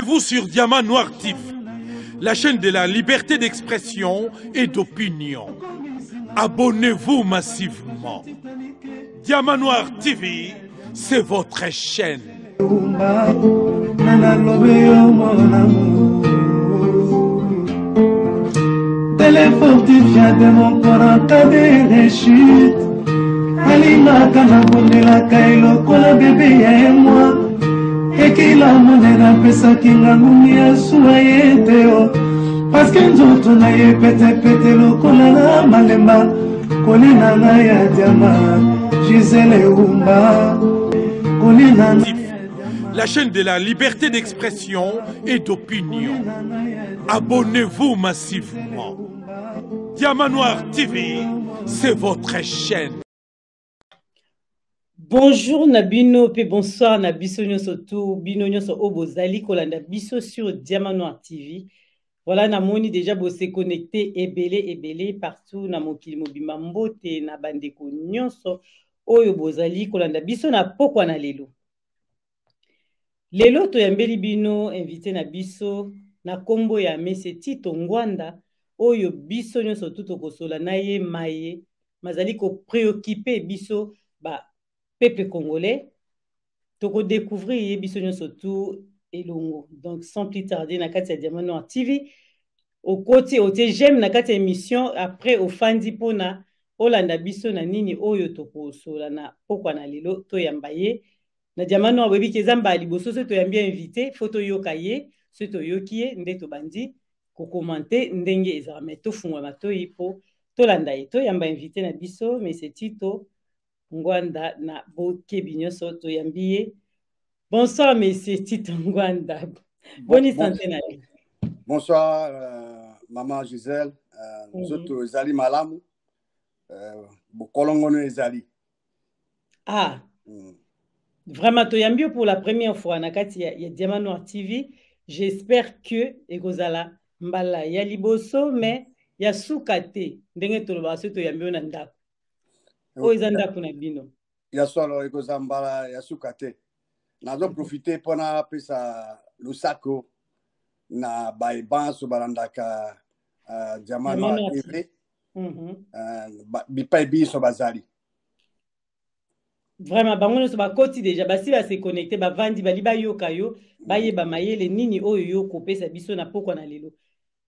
Abonnez-vous sur Diamant Noir TV, la chaîne de la liberté d'expression et d'opinion. Abonnez-vous massivement. Diamant Noir TV, c'est votre chaîne. Téléfortifia de mon corps en cas de rechute. Alimaka na bondela kailo kola bébé ya moi. Et qu'il a monnaie na pesa kinga ngumia suaye teo. Parce que nzoto na ye pete lokola na malemba. Koli na na ya diama Gisele Umba. Koli na na la chaîne de la liberté d'expression et d'opinion. Abonnez-vous massivement. Diamant Noir TV, c'est votre chaîne. Bonjour Nabino, et bonsoir Nabiso Nyosoto, Bino Nyoso Obozali, Kolanda Biso sur Diamant Noir TV. Voilà, Namoni déjà bossé connecté ebele partout na mokili mobimba mbote na bandeko nyonso oyo bozali kolanda biso na pokwa na lelo. Lelo toyambeli bino invité na biso na kombo ya Mese Tito Ngwanda oyo biso nyonso tuto kosola na ye maye mazali ko préoccuper biso ba peuple congolais toko découvrir ye biso nyonso tout elongo. Donc sans plus tarder na kati ya Diamant Noir TV au côté ote j'aime na kati émission après au fandi pona olanda biso na nini oyo toko sola na pokwa na lelo toyamba ye na Diamant Noir webi kezamba liboso so toyambi invité photo yokaye so toyokie nde to bandi ko commenter ndenge ezara meto fungwa matoyi po tolanda ye toyamba invité na biso Mese Tito Ngwanda na bokebi nyonso toyambi ye. Bonsoir Mese Tito Ngwanda. Bonne santé na lui. Bonsoir, maman Gisèle. Nous autres, Zali Malamu. Bokolongono Ezali. Ah. Vraiment, toyambio pour la première fois. Nakati ya Diamant Noir TV. J'espère que Ekozala Mbala ya liboso, mais ya soukate. Ndenge toloba so toyambio na ndako. O ezanda kuna bino. Ya solo Ekozala Mbala ya soukate. Nazo profiter pona pesa lusako. Na baiban so barandaka Diamant Noir TV bipai biso bazali vraiment bangono so bakoti déjà basi ba se connecter ba vandi bali ba yoka yo ba yeba mayele nini oyo yo kopesa biso na pokwa na lelo.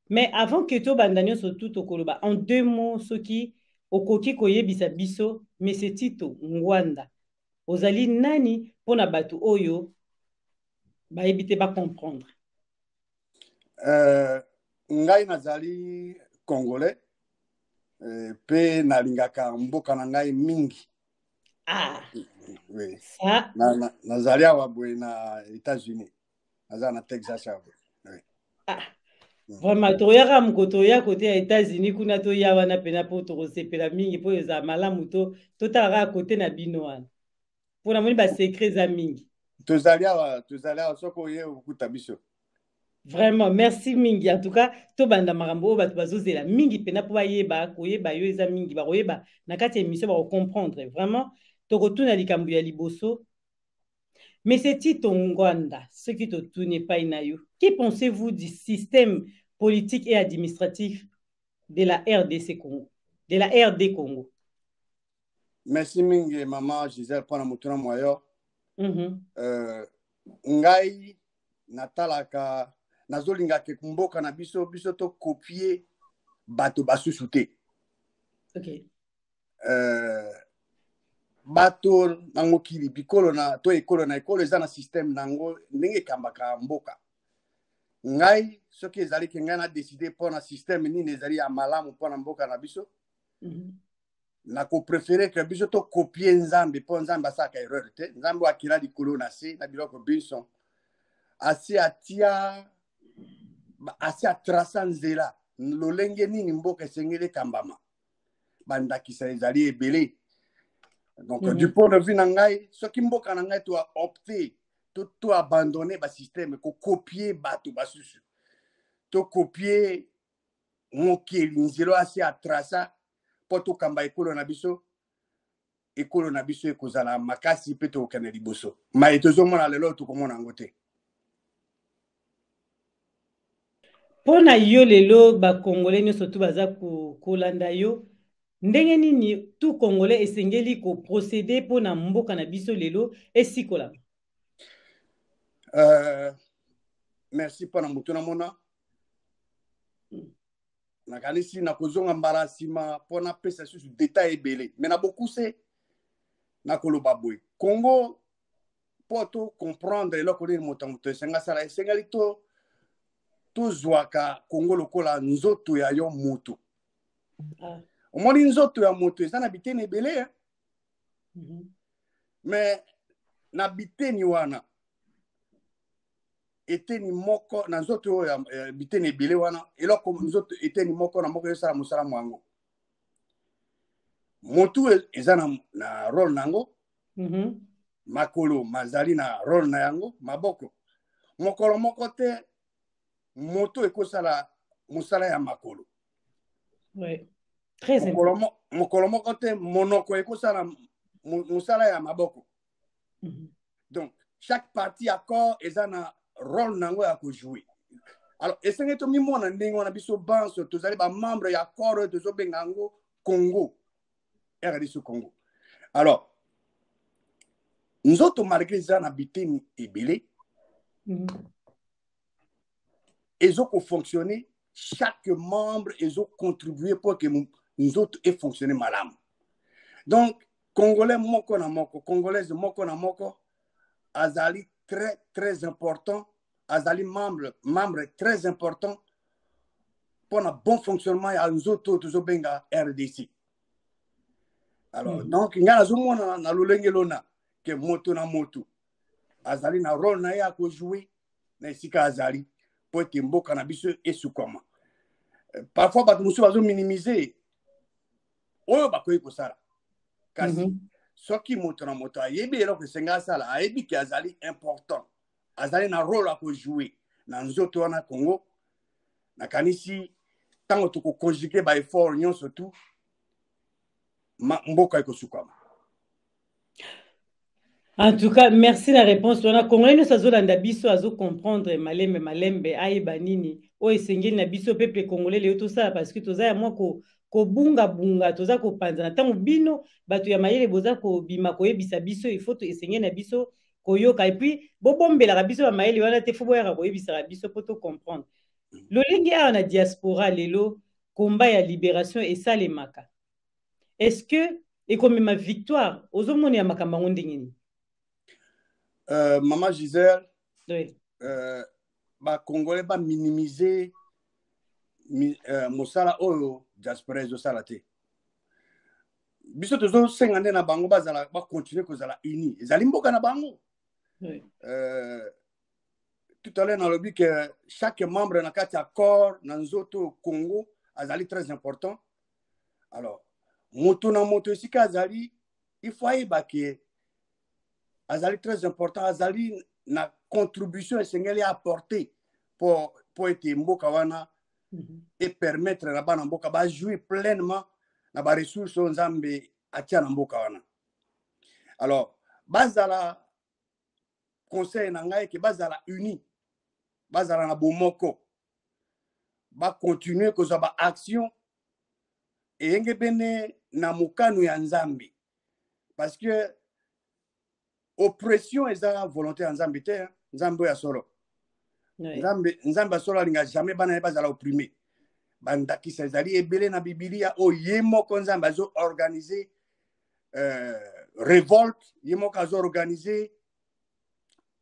Mais avant que to bandanyo so tout okoloba en deux mots soki okoki koyebisa biso Mese Tito Ngwanda ozali nani pona batu oyo ba yebite ba comprendre. Ngai nazali congolais pe nalingaka mboka na ngai mingi. Ah oui. Ça nazali awa boye na États-Unis nazali na Texas awa oui. Ah vraiment toyaka mkoto ya côté ya États-Unis kuna to ya wana pena po to sepela mingi po za malamu to talaka côté na bino wana pona moni ba secret za mingi tozali awa soko ye okuta biso. Vraiment, merci mingi. En tout cas, to banda marambo ba bazozela mingi pena po bayeba koyeba yo eza mingi ba koyeba na kati émission ba comprendre. Vraiment, to kotuna likambu ya liboso. Mese Tito Ngwanda, ce qui te tourne pas inayo. Que pensez-vous du système politique et administratif de la RDC Congo, de la RD Congo? Merci mingi maman Gisèle pona mutuna moyo. Ngai natalaka nazolinga ke kumboka na biso to copier bato basusu te. OK. Bato nango kili bikolo na to ekolo eza na système nango ndenge kambaka mboka. Ngai soki ezali ke ngai na décider pona système nini ezali ya malamu pona mboka na biso. Na ko préférer que biso to copier nzambe po nzambe asaka erreur te. Nzambe akila likolo na se na biloko biso. Asi atrasa nzela lolenge nini mboka esengeli kambama bandakisa ezali ebele. Donc du point de vue na ngai soki mboka na ngai to a opté to abandonner ba système ko copier bato basusu to copier mokeli nzelo asi atrasa po to kamba ekolo na biso ekozala makasi pe to okende liboso ma etozomona lelo tokomona yango te. Pona yo lelo ba Congolais nyonso tu baza kolanda yo ndenge nini tout Congolais esengeli ko procéder pona mboka na biso lelo esikola. Merci mpona motu na mona nakanisi nakozonga mbala nsima mpona pesa susu detail ebele me na bokuse nakoloba boye Congo mpo to comprendre eloko nini moto ya moto esenga sala esengeli tozwaka Congo lokola nzoto ya yo motu. Omoni nzoto ya moto eza na biteni ebele me na biteni wana eteni moko na nzoto oyo biteni ebele wana eloko nzoto eteni moko na moko esala mosala mwango motu eza na role nango makolo mazali na role na yango maboko mokolo moko te moto ekosala mosala ya makolo mokolo moko te monoko ekosala mosala ya maboko donc chaque partie ya corps eza na role nango ya kojouer. Alors esenge to mimona ndenge wana biso banso tozali ba membre ya corps tozobenga yango Congo RDC Congo. Alors nzoto malgré eza na biteni ebele ezo ko fonctionner chaque membre ezo contribuer pour que nzoto ait fonctionné malamu. Donc Congolais moko na moko, Congolaise moko na moko azali très important, azali membre très important pour un bon fonctionnement ya nzoto tozobenga RDC. Alors donc ngana zomona na lolenge lona ke moto na moto azali na role na ya ko jouer na esika azali pour que mboka na biso esukoma. Parfois bato musu bazo minimiser oyo bakoyi kosala kasi soki moto na moto ayebi eloko esenga sala ayebi ke azali important azali na role ako jouer na nzoto wana Congo nakanisi tango toko conjuguer ba effort nyonso tu mboka ekosukama. En tout cas, merci la réponse. On a Congolais nous azolanda biso azo comprendre malembe ayeba nini o esengeli na biso peuple congolais le tout ça parce que toza ya moi ko bunga toza ko panza na tango bino batu ya mayele boza ko bima ko yebisa biso il faut to esengeli na biso ko yoka et puis bobombela biso ba mayele wana te fubo ya ko yebisa biso poto comprendre. Lolingi a na diaspora lelo combat ya libération et ça les maka. Est-ce que et comme ma victoire ozomoni ya makambango ndengini? Maman Gisèle, oui. Congolais va minimiser mosala oyo diaspora ezosala te. Biso tozo 50 na bango bazala ba continuer kozala uni. Ezali mboka na bango. Oui. Tout à l'heure dans le but que chaque membre na kati ya corps na nzoto Congo azali très important. Alors moto na moto esika azali il faut ayeba ke azali très important azali na contribution esengeli apporter pour ete mboka wana et permettre na bana mboka ba jouer pleinement na ba ressources nzambe atia na mboka wana. Alors bazala conseil na ngai ke bazala uni bazala na bomoko ba continuer kozwa ba action eyenge bene na mokano ya nzambe parce que oppression eza volonté ya nzambe te nzambe ya solo nzambe ya solo alinga jamais bana bazala opprimé bandakisa ezali ebele na bibilia o ye moko nzambe azo organiser révolte ye moko azo organiser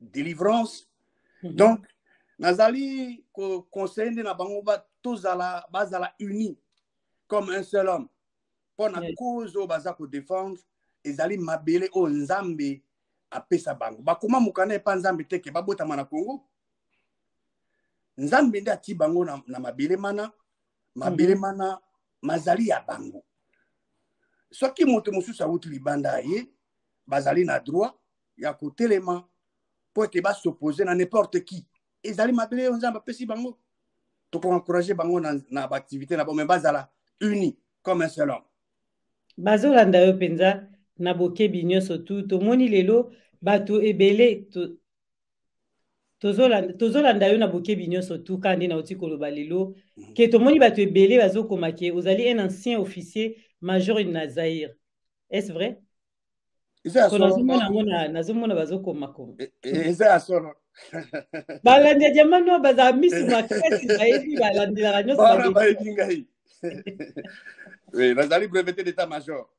délivrance donc nazali conseiller na bango bazala uni comme un seul homme pour na cause o baza ko défendre ezali mabele o nzambe apesa bango bakoma mukana epa nzambe teke babotama na Congo nzambe nde ati bango na mabele mana mazali ya bango soki moto mosusu awuti libanda ye bazali na droit ya kotelema po ete s'opposer na n'importe qui ezali mabele oyo nzambe apesi bango toko encourager bango na baactivité na bango me bazala uni comme un seul homme bazolanda yo penza na bokebi nyonso tu tomoni lelo bato ebele tozolanda yo na bokebi nyonso tu kandi na oti koloba lelo ke tomoni bato ebele bazokoma ke ozali un ancien officier major na Zaire. Est-ce vrai? nazomona bazokoma koma eza ya solo balandi ya Diamanoir bazala misu makasi bayebi balandelaka nyonso bayebi ngai nazali breveté d'état major.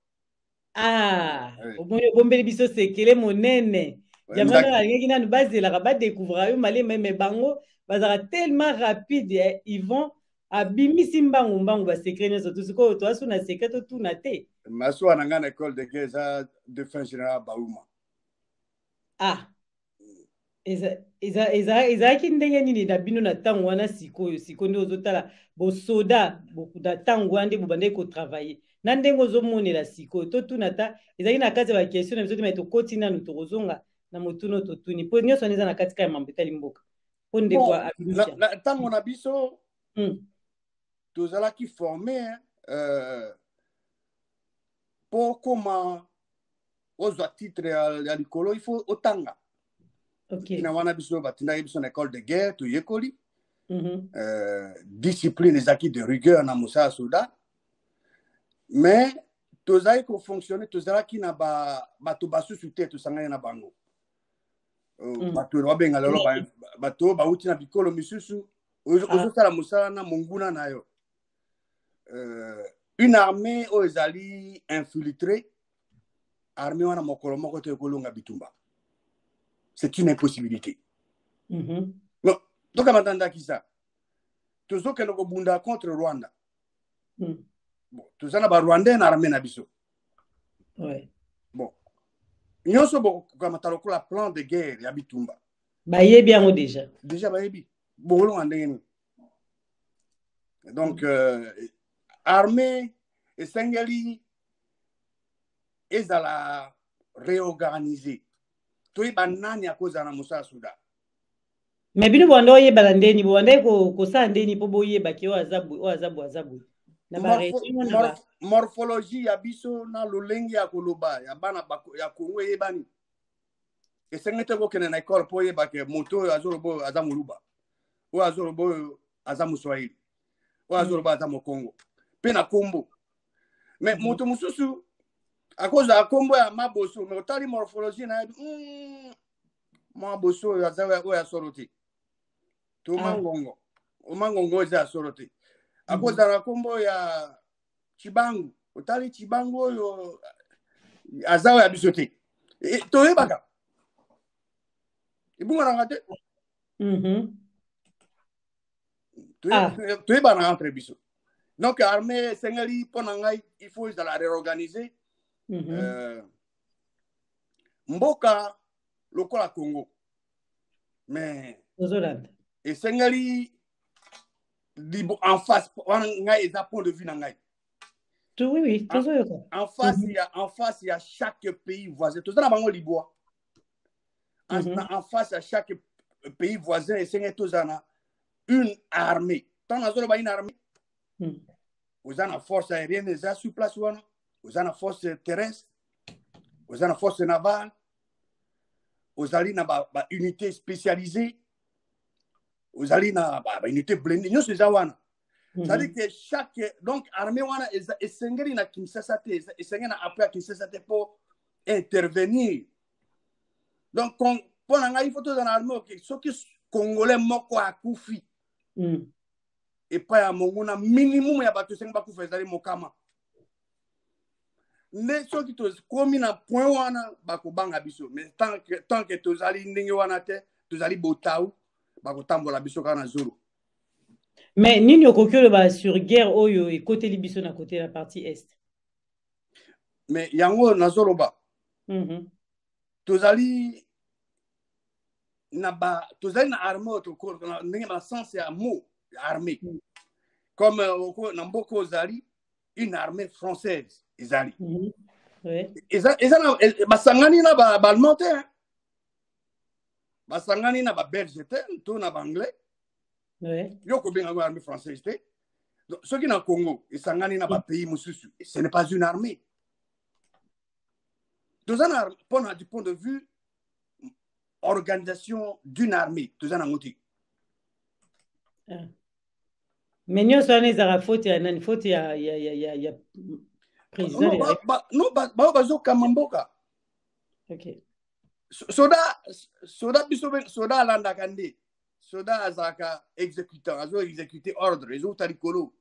omoni obombeli biso sekele monene. Diamanoir alingaki nanu bazelaka badécouvrir yo malema me bango bazalaka tellement rapide. Ils vont abimisi mbangu basekret nyonso tu sikoyo toasu na sekret totuna te. masuwa na ngai na école de guerre eza défense général Bauma. ezalaki ndenge nini na bino na ntango wana sikoyo nde ozotala bosoda na ntango wana nde bobandaki kotravaille na ndenge ozomonela sikoyo totuna ta ezalaki na kati ya bakestion na biso te mai tokoti nanu tokozonga na motuno totuni mpo nyonso wana eza na kati ka ya mambo etali mboka mpo ndeko na ntango na biso tozalaki formé mpo koma ozwa titre ya likolo il faut otanga. na wana biso batindaki biso na école de guerre toyekoli discipline ezalaki de rigueur na mosala soda mais tozalaki kofonctionne tozalaki na bato basusu te tosangani na bango bato babenga lelo bato bauti na bikolo misusu ozosala mosala na monguna na yo. Une armée oyo ezali infiltrée armée wana mokolo moko te ekolonga bitumba. C'est une impossibilité. Donc, à qui ça? Tous ceux qui ont bunda contre Rwanda. Bon, tous ceux qui ont Rwandais en armée nabiso. Bon. Nous sommes comme un plan de guerre, ya bitumba. Baye bien déjà. Déjà baye. Bon, donc, armée et Sengali est à la réorganiser. Banani akoza na musa suda. Mais bino bwanda oyebala ndeni bwanda kosala ndeni mpo boyeba ke azabu na morphologie ya biso na lolenge ya koloba ya bana ya Kongo yebani esengete kokene na école po yeba ke moto azolobo aza muluba o azolobo aza muswahili o azolobo aza mokongo pe na kombo mais moto mususu à cause de combo ya maboso mais otali morphologie na maboso ya zawa o ya soroti to mangongo o mangongo za soroti à cause de combo ya chibangu otali chibangu yo azawa ya bisote to yebaka ibunga ngate to yebana entre biso donc armée sengali ponangai il faut la réorganiser. Mboka lokola Congo mais et Sengali en face ngai eza point de vue na ngai oui en face il y a chaque pays voisin tout ça na bango liboa en face à chaque pays voisin et Sengali tozana une armée tant na zolo ba une armée vous avez la force aérienne eza sur place wana. Vous avez la force terrestre, vous avez la force navale, vous avez une unité spécialisée, vous avez une unité blindée. Nous, c'est ça. C'est-à-dire que chaque armée est singli na Kinshasa, est singli na après Kinshasa pour intervenir. Donc, pour il faut dans l'armée, ce qui est congolais moko a koufi. Et pas à mon minimum ya bato sengi bakufa ezali mokama. Mais ceux qui te commis na point wana bakobanga biso mais tant que tozali ndenge wana te tozali botau bakotambola biso kana zolo. Mais nini okokyo ba sur guerre oyo et côté libiso na côté la partie est. Mais yango na zolo ba. Tozali na armée to na ndenge na sens ya mot armée. Comme na mboko zali une armée française. Ezali. Basangani na ba-allemand te. Basangani na ba-belge te, to na ba-anglais. Yoko benga ngo armée française te. Donc ceux qui na Congo, esangani na ba-pays mususu, ce n'est pas une armée. Donc ça du point de vue organisation d'une armée toza na ngoti mais nyonso wana ezaka faute ya nani? Faute ya président de la République. non bazokama mboka. Ok. Soda biso soda alandaka nde soda azalaka exécutant azo exécuter ordre ezouta likolo.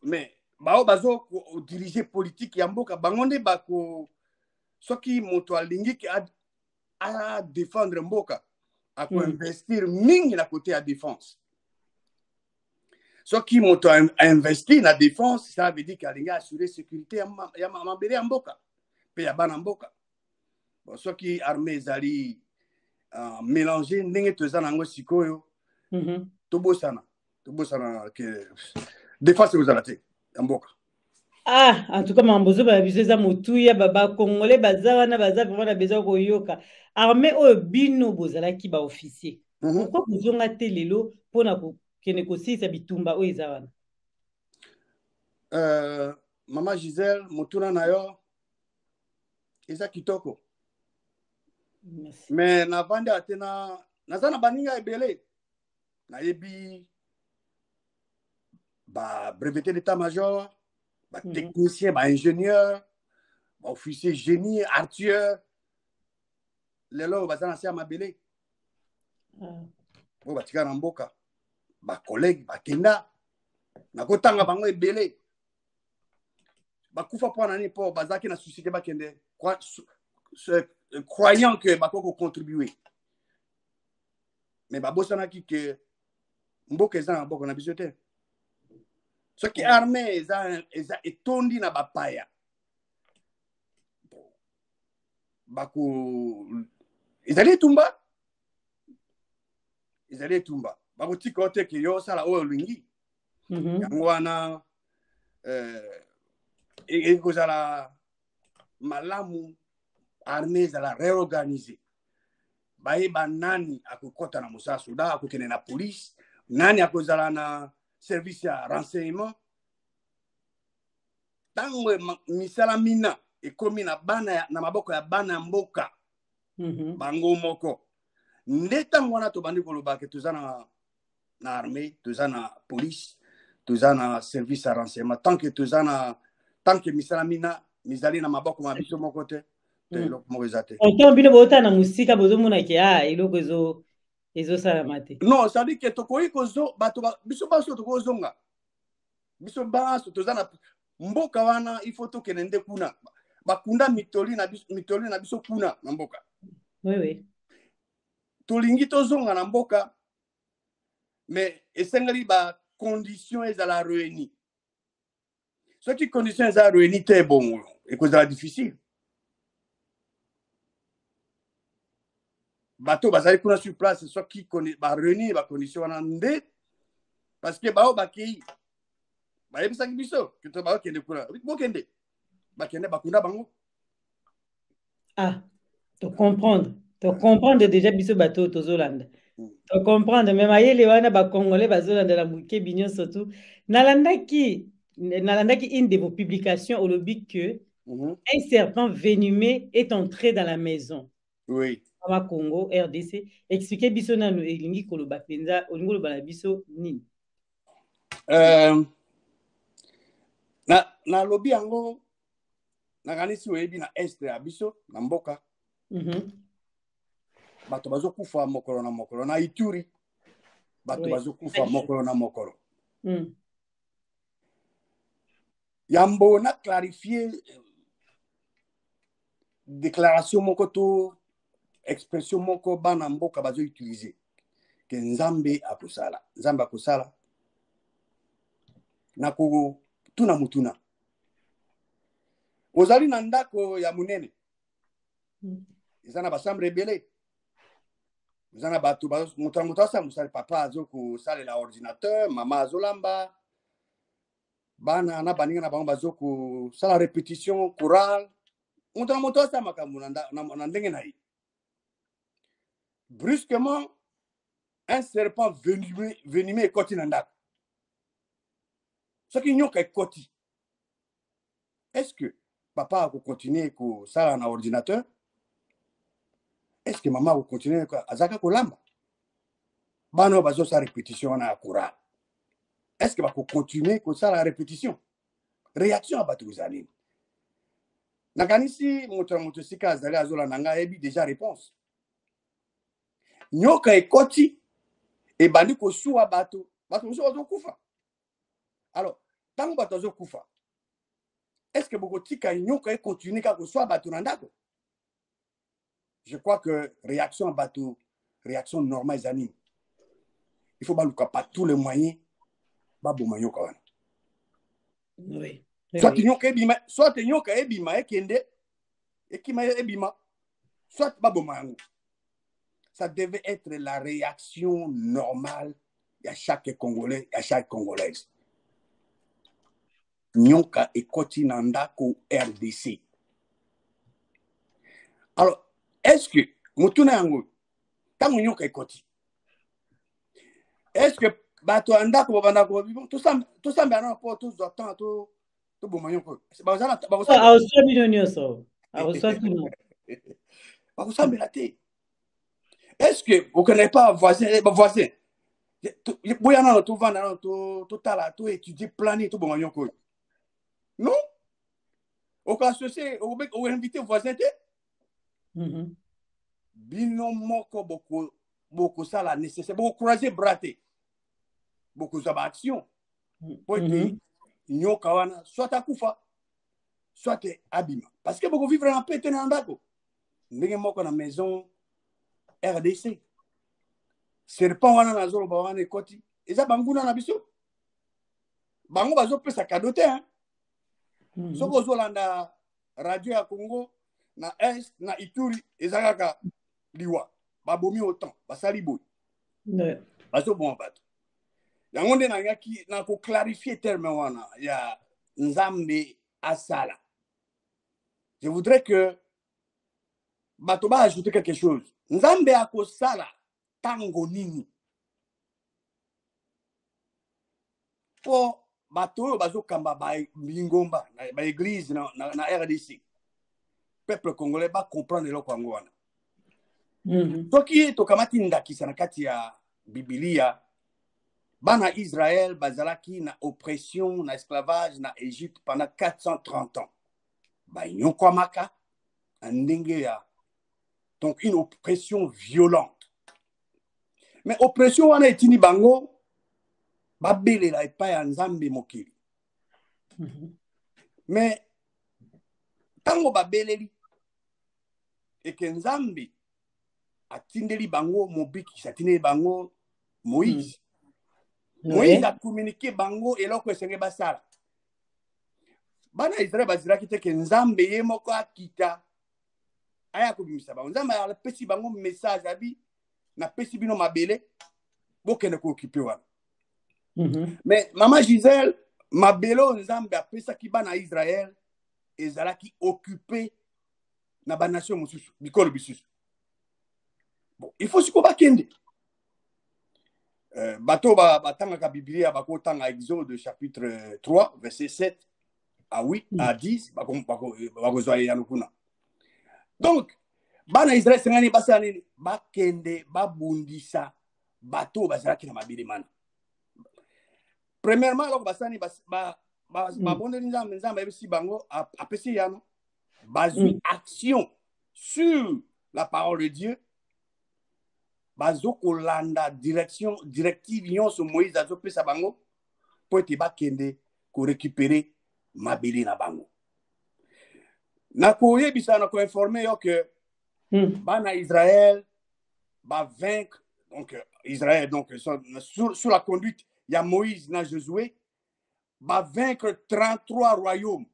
Mais bazo diriger politique ya mboka bango nde bako soki moto alingi a défendre mboka ako investir mingi na côté ya défense. Soki moto a investi na défense, ça veut dire qu'alingi assurer sécurité ya mabele ya mboka pe ya bana mboka. Bon, soki armée ezali mélanger ndenge toza nango sikoyo tobosana ke défense ezala te ya mboka. Ah, en tout cas, mambozo ba biso za motuya baba congolais baza wana baza vraiment na besoin koyoka. Armée o bino bozala ki ba officier. Pourquoi bozonga te lelo pona ko kene ko sisa bitumba o eza wana? Mama Gisèle motuna na yo eza kitoko. Merci. Mais na vande atena nazana baninga ebele na yebi ba breveté d'état-major, ba technicien, ba ingénieur, ba officier génie, artilleur. Lelo bazana sia mabele. Bo batika na mboka. Ba collègue ba kenda na kotanga bango ebele. Ba kufa po na ni po bazaki na société ba kende. Croyant que bakoko contribuer. Mais babosana ki que mboka eza na boko na bisote. Ce qui armée eza etondi na bapaya. Bako ezali tumba. Bako tikote ki yo sala o lingi. Yango wana ekozala malamu armée za la réorganiser. Bayeba nani akokota na musa soda akokene na police, nani akozala na service ya renseignement. Tango misala mina ekomi na bana na maboko ya bana mboka bango moko nde tango wana tobandi koloba ke toza na armée, toza na police, toza na service ya renseignement tant que misala mina mizali na maboko ma biso moko te eloko moko eza te. Oto bino bota na musika bozomona ke eloko ezosalama te. Non, ça dit que tokoyi kozo bato biso baso tokozonga. Biso baso toza na mboka wana il faut tokende nde kuna. Bakunda mitoli na biso kuna na mboka. Oui. Tolingi tozonga na mboka mais esengeli ba conditions ezala réunies. Ce qui conditions ezala réunies te bon et kozala difficile. Bateau bazali kuna sur place soit qui connaît ba réunir ba condition wana nde parce que bao bakei ba yebisa biso que to ba kende kuna bokende bakende bakunda bango. Ah, to comprendre déjà biso bateau tozolanda. To comprendre même ayele wana ba congolais bazolanda la muke binyo surtout nalandaki une de vos publications au lobby que un serpent venimeux est entré dans la maison. Oui. Congo RDC expliquer biso na elingi koloba penza olingo loba na biso nini na lobby yango na kanisi oyebi na est ya biso na mboka bato bazokufa mokolo na mokolo na Ituri bato bazokufa mokolo na mokolo yambo na clarifier déclaration moko to expression moko bana mboka bazo utiliser que nzambe akosala na ko tuna mutuna ozali na ndako ya munene ezana ba chambre ebele ezana bato mutasa musali papa azo ko salela ordinateur mama azolamba bana na baninga na bango bazo ko sala répétition chorale mutasa makambo na ndenge na ye. Brusquement, un serpent venimeux est côté dans la. Ce qui n'y a qu'à côté. Est-ce que papa a continué avec ça dans l'ordinateur? est-ce que maman va continuer azaka kolamba bano bazo sa répétition na akura est-ce que va continuer ko sa la répétition réaction abatu zali nakanisi moto sika azali azola nanga ebi déjà réponse nyoka ekoti et bandi ko suwa bato zo kufa alors tango bato zo kufa est-ce que boko tika nyoka e continuer ka ko suwa bato nandako je crois que réaction bato réaction normale zani il faut baluka pas tous les moyens baboma nyoka wana Oui. soit nyoka ebima ekende ekima ebima soit baboma yango. Ça devait être la réaction normale à chaque Congolais, à chaque Congolaise. Nyoka ekoti nandako RDC. Alors, est-ce que mutuna yango tango nyoka ekoti? Est-ce que bato andako babandako tout ça mbana po tout temps to boma nyoka? Ba Aoswa bino nyonso. Aoswa bino. Ba kusambela te. Est-ce que vous ne connaissez pas voisin? Boyana to vanda to tala to étudier planer to boma nyoka. Non? Au cas associé, au invité voisin te? Bino moko beaucoup ça la nécessaire, beaucoup croiser braté. Beaucoup d'action. Pour que nyoka wana soit akufa, soit abima. Parce que beaucoup vivre en paix dans ndako. Ndenge moko na maison RDC. Serpent wana na zolo ba wana ekoti. Eza banguna na biso. Bango bazo pesa kadote hein. Soko zolanda radio ya Congo na Est na Ituri ezakaka liwa. Babomi autant, basali boy. Ouais. Bazo bon bato. Yango nde na yaki na ko clarifier terme wana ya Nzambe asala. Je voudrais que bato ba ajouter quelque chose. Nzambe akosala tango nini. Po bato bazo kamba ba lingomba ba église na RDC. Peuple congolais ba comprendre le kwango wana. Toki tokamati ndakisa na kati ya Biblia bana Israël bazalaki na oppression na esclavage na Égypte pendant 430 ans. Ba nyoko maka ndenge ya donc une oppression violente. Mais oppression wana etini bango babele la epa ya Nzambe mokili. Mais tango babeleli et que Nzambe atindeli bango mobiki satindeli bango Moïse. Moïse a communiqué bango eloko esenge basala. Bana Israël baziraki te ke Nzambe ye moko akita aya kobimisa bango. Nzambe ala pesi bango message abi na pesi bino mabele bokende ko occuper wana. Mais maman Gisèle mabelo Nzambe apesaki bana Israël ezalaki occupé na ba nation mosusu bikolo bisusu. Bon, il faut siko bakende. Bato batanga ka Biblia bako tanga Exode chapitre 3 verset 7 à 8 à 10 bako zoya yanukuna. Donc bana Israël sengani basani bakende babundisa bato bazalaki na mabele mana. Premièrement alors basani bonde Nzambe ebisi bango apesi yano bazu action sur la parole de Dieu. Bazoko landa directive nyonso Moïse azopesa bango po ete bakende ko récupérer mabele na bango. Na koyebisa na ko informer yo que bana Israël va vaincre donc Israël donc sous la conduite ya Moïse na Josué va vaincre 33 royaumes.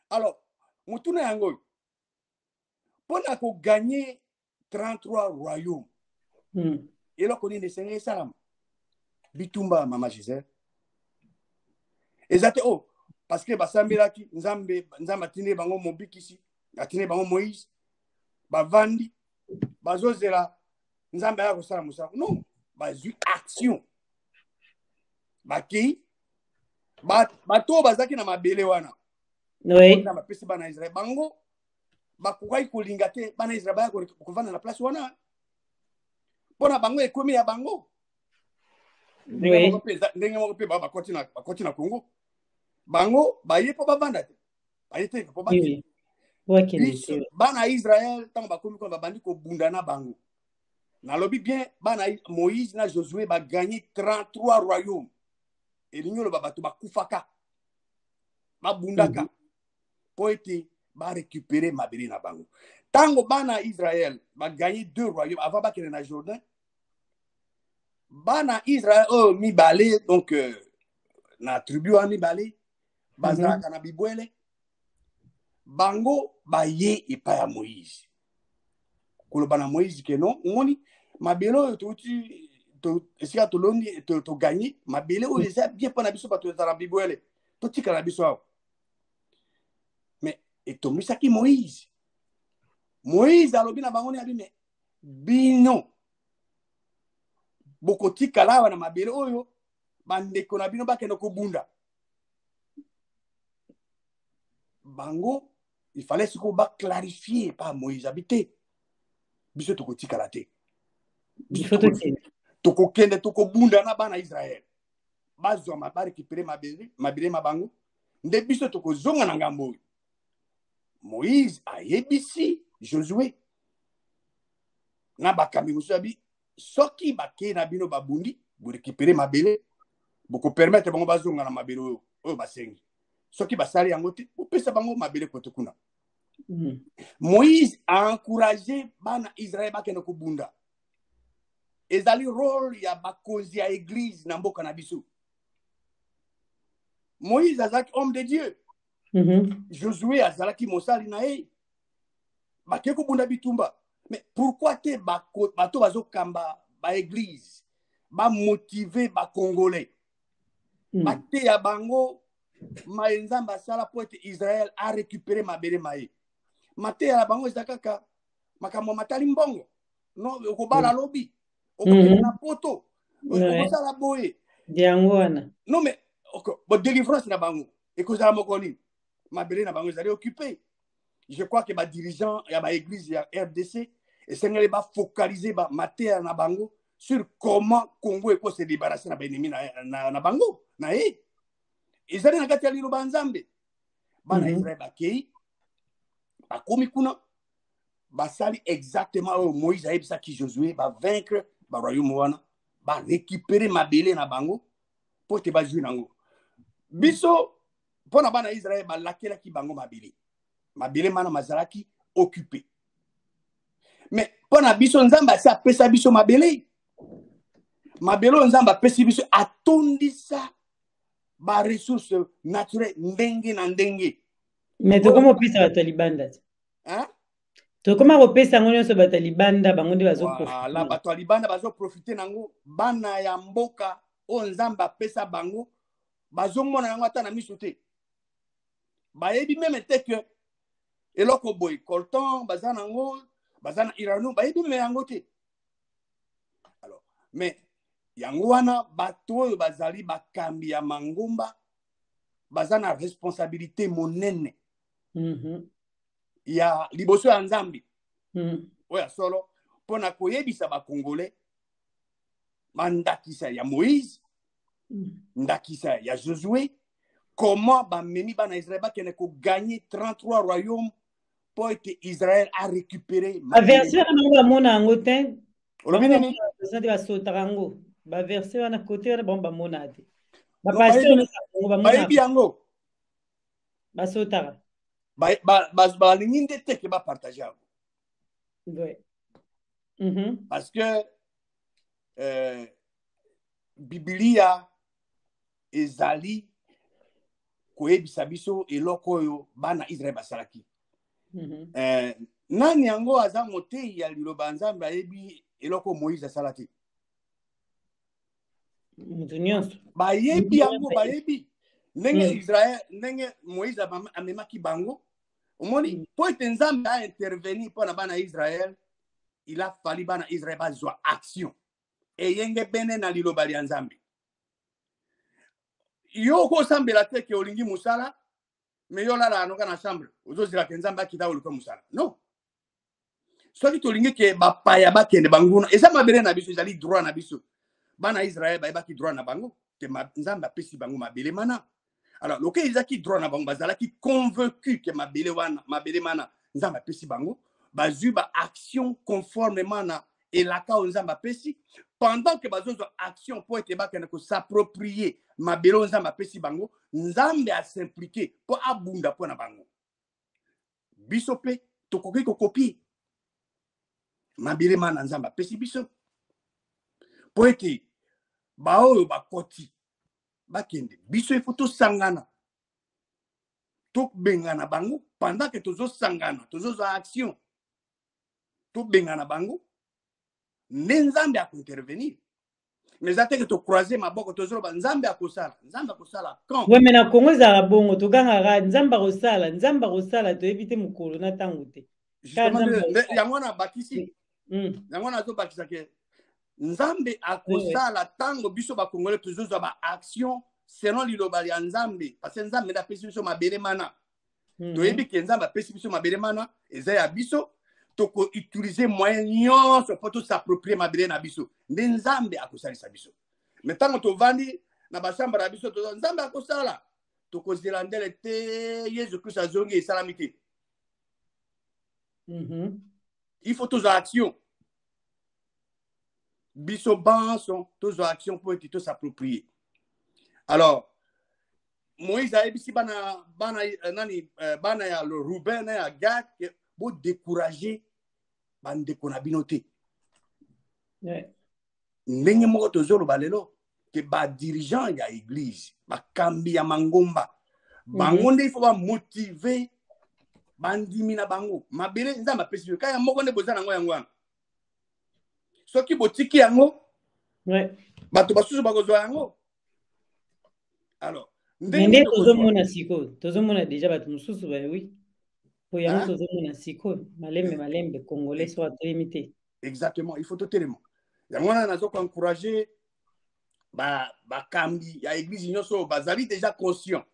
Alors mutuna yango pour na ko gagner 33 royaumes. Et là, on est des salam. Bitumba, Maman Gisèle. Et ça, parce que Basambelaki, Nzambe atine bango mobikisi, atine bango Moïse, Bavandi, Bazozela, Nzambe a kosala musa. Non, bazu action. Baki, bato bazaki na mabele wana. Oui. Na mapesi bana Israël bango. bakukai kolinga te bana Israël kovanda na place wana pona bango ekomi ya bango ndenge moko pe bakoti na Congo bango baye po bavanda te baye te po bakende bana Israël tango bakomi ko babandi kobunda na bango nalobi bien bana Moïse na Josué ba gagné 33 royaumes et lignolo babato bakufaka babundaka po ete ba récupérer mabeli na bango tango bana Israël ba gagné 2 royaumes avant ba kene na Jourdain bana Israël mibale donc na tribu wa mibale bazaka na bibwele bango baye epa ya Moïse koloba na Moïse ke non ngoni mabelo esika tolondi to gagné mabele o eza bien pona biso bato za bibwele to tika na biso awo mais etomisaki Moïse alobi na bango ni abi mais bino bokotika lawa na mabele oyo bandeko na bino bakende kobunda bango il fallait siko ba clarifier par Moïse habité biso tokotika la te tokokende tokobunda na bana Israël bazwa ba récupérer mabele mabango nde biso tokozonga na ngambo Moïse ayebisi Josué na bakambi musabi soki bake na bino babundi bo récupérer mabele boko permettre bango bazonga na mabele oyo basengi soki basali yango te opesa bango mabele kote kuna Moïse a encouragé bana Israël bakende kobunda ezali rôle ya bakonzi ya église na mboka na biso Moïse azalaki homme de Dieu Josué azalaki mosali na ye bake kobunda bitumba mais pourquoi te bato bazokamba ba église ba motiver ba congolais bate ya bango maenzamba asala po ete Israël a récupéré mabele maye mate ya bango ezakaka makambo matali mbongo no okobala lobi okokende na poto okosala boye yango wana non mais bo délivrance na bango ekozala mokoni mabele na bango ezali occupé je crois que ba dirigeant ya ba église ya RDC esengeli ba focaliser ba mate na bango sur comment Congo eko se débarrasser na ba ennemi na bango na ye ezali na kati ya liloba nzambe bana Israël bakei bakomi kuna basali exactement oyo Moïse ayebisaki Josué bavaincre baroyaume wana barécupérer mabele na bango po te bazwi nango biso mpona bana Israël balakelaki bango mabele mana mazalaki occupé mais mpona biso nzambe asi apesa biso mabele oyo nzambe apesi biso atondisa ba ressources naturelles ndenge na ndenge mais tokoma opesa bato ya libanda te tokoma kopesa yango nyonso bato ya libanda bango nde voilà bato ya libanda bazoprofite nango bana ya mboka oyo nzambe apesa bango bazomona yango ata na miso te bayebi meme te ke eloko boye coltan baza nango baza na uranium bayebi meme yango te alors mais yango wana bato oyo bazali bakambi ya mangomba baza na responsabilité monene ya liboso ya nzambi oyo ya solo mpona koyebisa bakongolais bandakisa ya Moïse ndakisa ya Josué comment bamemi bana Israël bakende kogagner 33 royaumes po ete Israël a récupéré baversion wana bamona yango te olobi nini basotaka yango baversion wana kote wana bango bamona te bayebi yango basotaka balingi nde te ke bapartage yango parce que Biblia ezali koyebisa biso eloko oyo bana Israël basalaki nani yango aza motei ya liloba nzambe ayebi eloko Moïse asala te mutu nyonso bayebi yango bayebi ndenge Israël ndenge Moïse amemaki bango omoni po ete nzambe a intervenir mpona bana Israël il a fallu bana Israël bazwa action eyenge bene na liloba lya nzambe yo kosambela te ke olingi musala mais yo là no kana chambre ozozila kenzamba kita oluka musala non soki tolingi ke bapaya bakende banguna eza mabele na biso ezali droit na biso bana Israël bayebaki droit na bango ke nzambe apesi bango mabele mana alors loke ezaki droit na bango bazalaki convaincu ke mabele mana nzambe apesi bango bazwi ba action conformément na elaka oyo nzambe apesi pendant que bazozwa action po ete bakende s'approprier mabele oyo nzambe apesi bango nzambe asimplike po abunda mpo na bango biso mpe tokoki kokopie mabele mana nzambe apesi biso po ete baoyo bakoti bakende biso ifo tosangana tobengana bango pendant que tozosangana tozozwa action tobengana bango nde nzambe akointervenir mais eza teke tocroise maboko tozoloba nzambe akosala quand ouais mais na Congo ezala bongo tokangaka nzambe akosala toyebi te mokolo na ntango te yango wana bakisi yango wana azobakisa ke nzambe akosala ntango biso bakongole tozozwa baaction selon liloba ya nzambe parce que nzambe nde apesi biso mabele mana toyebi ke nzambe apesi biso mabele mana eza ya biso toko utiliser moyen nyonso mpo tosaproprie mabele na biso nde nzambe akosalisa biso me ntango tovandi na bashambara ya biso toza nzambe akosala tokozela ndele te yesu kristo azongi esalami te il faut tozwa action biso banso tozwa action mpo ete tosaproprie alors Moïse ayebisi bana ya Ruben na ya Gad bo décourager bandeko na bino te ndenge moko tozoloba lelo ke badirigeant ya église bakambi ya mangomba bango nde ifo bamotive bandimi na bango mabele nzambe apesi yo kaya moko nde boza nango yango wana soki botiki yango bato basusu bakozwa yango alors nde tozomona déjà bato mosusu oui po yango tozomona sikoyo malembe congolais so atelemi te exactement il faut totelema yango wana nazokoencourage bakambi ya église nyonso bazali déjà conscient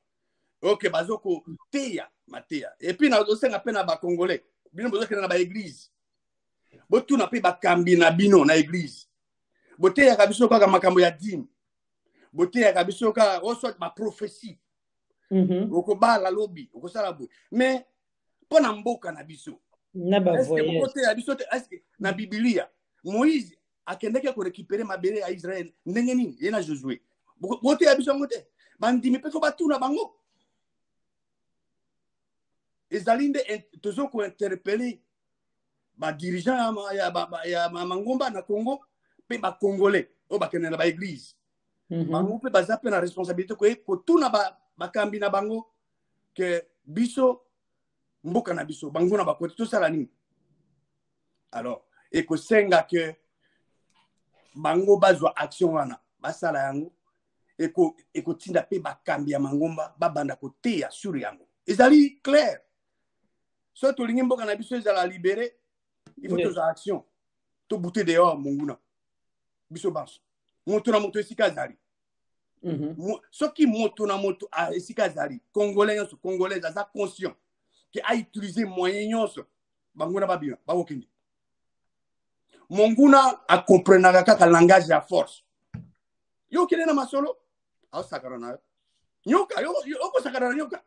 ok bazokoteya mateya et puis nazosenga mpe na bacongolais bino bozokende na baéglise botuna mpe bakambi na bino na église boteyaka biso kaka makambo ya dime boteyaka biso kaka oswat baprophétie okobala lobi okosala boye mais mpo na mboka na biso bokoteya biso te na bibilia Moïse akendeki korécupere mabele ya Israël ndenge nini ye na Josué boteya biso yango te bandimi mpe fo batuna bango ezali nde tozokointerpele badirigeant ya mangomba na Congo mpe bacongolais oyo bakende na baéglise bango mpe baza mpe na responsabilité kotuna bakambi na bango ke biso mboka na biso bango na bakoti tosala nini alors ekosenga ke bango bazwa action wana basala yango ekotinda mpe bakambi ya mangomba babanda koteya sur yango ezali clair so tolingi mboka na biso ezala libéré il faut tozwa action tobute dehors monguna biso banso moto na moto esika azali soki moto na moto esika azali congolais nyonso congolais aza conscient ke autiliser moyen nyonso banguna babima bakokende monguna akomprenaka kaka langage ya force yo okende na masolo aosakana na yo nyoka yo okosakana na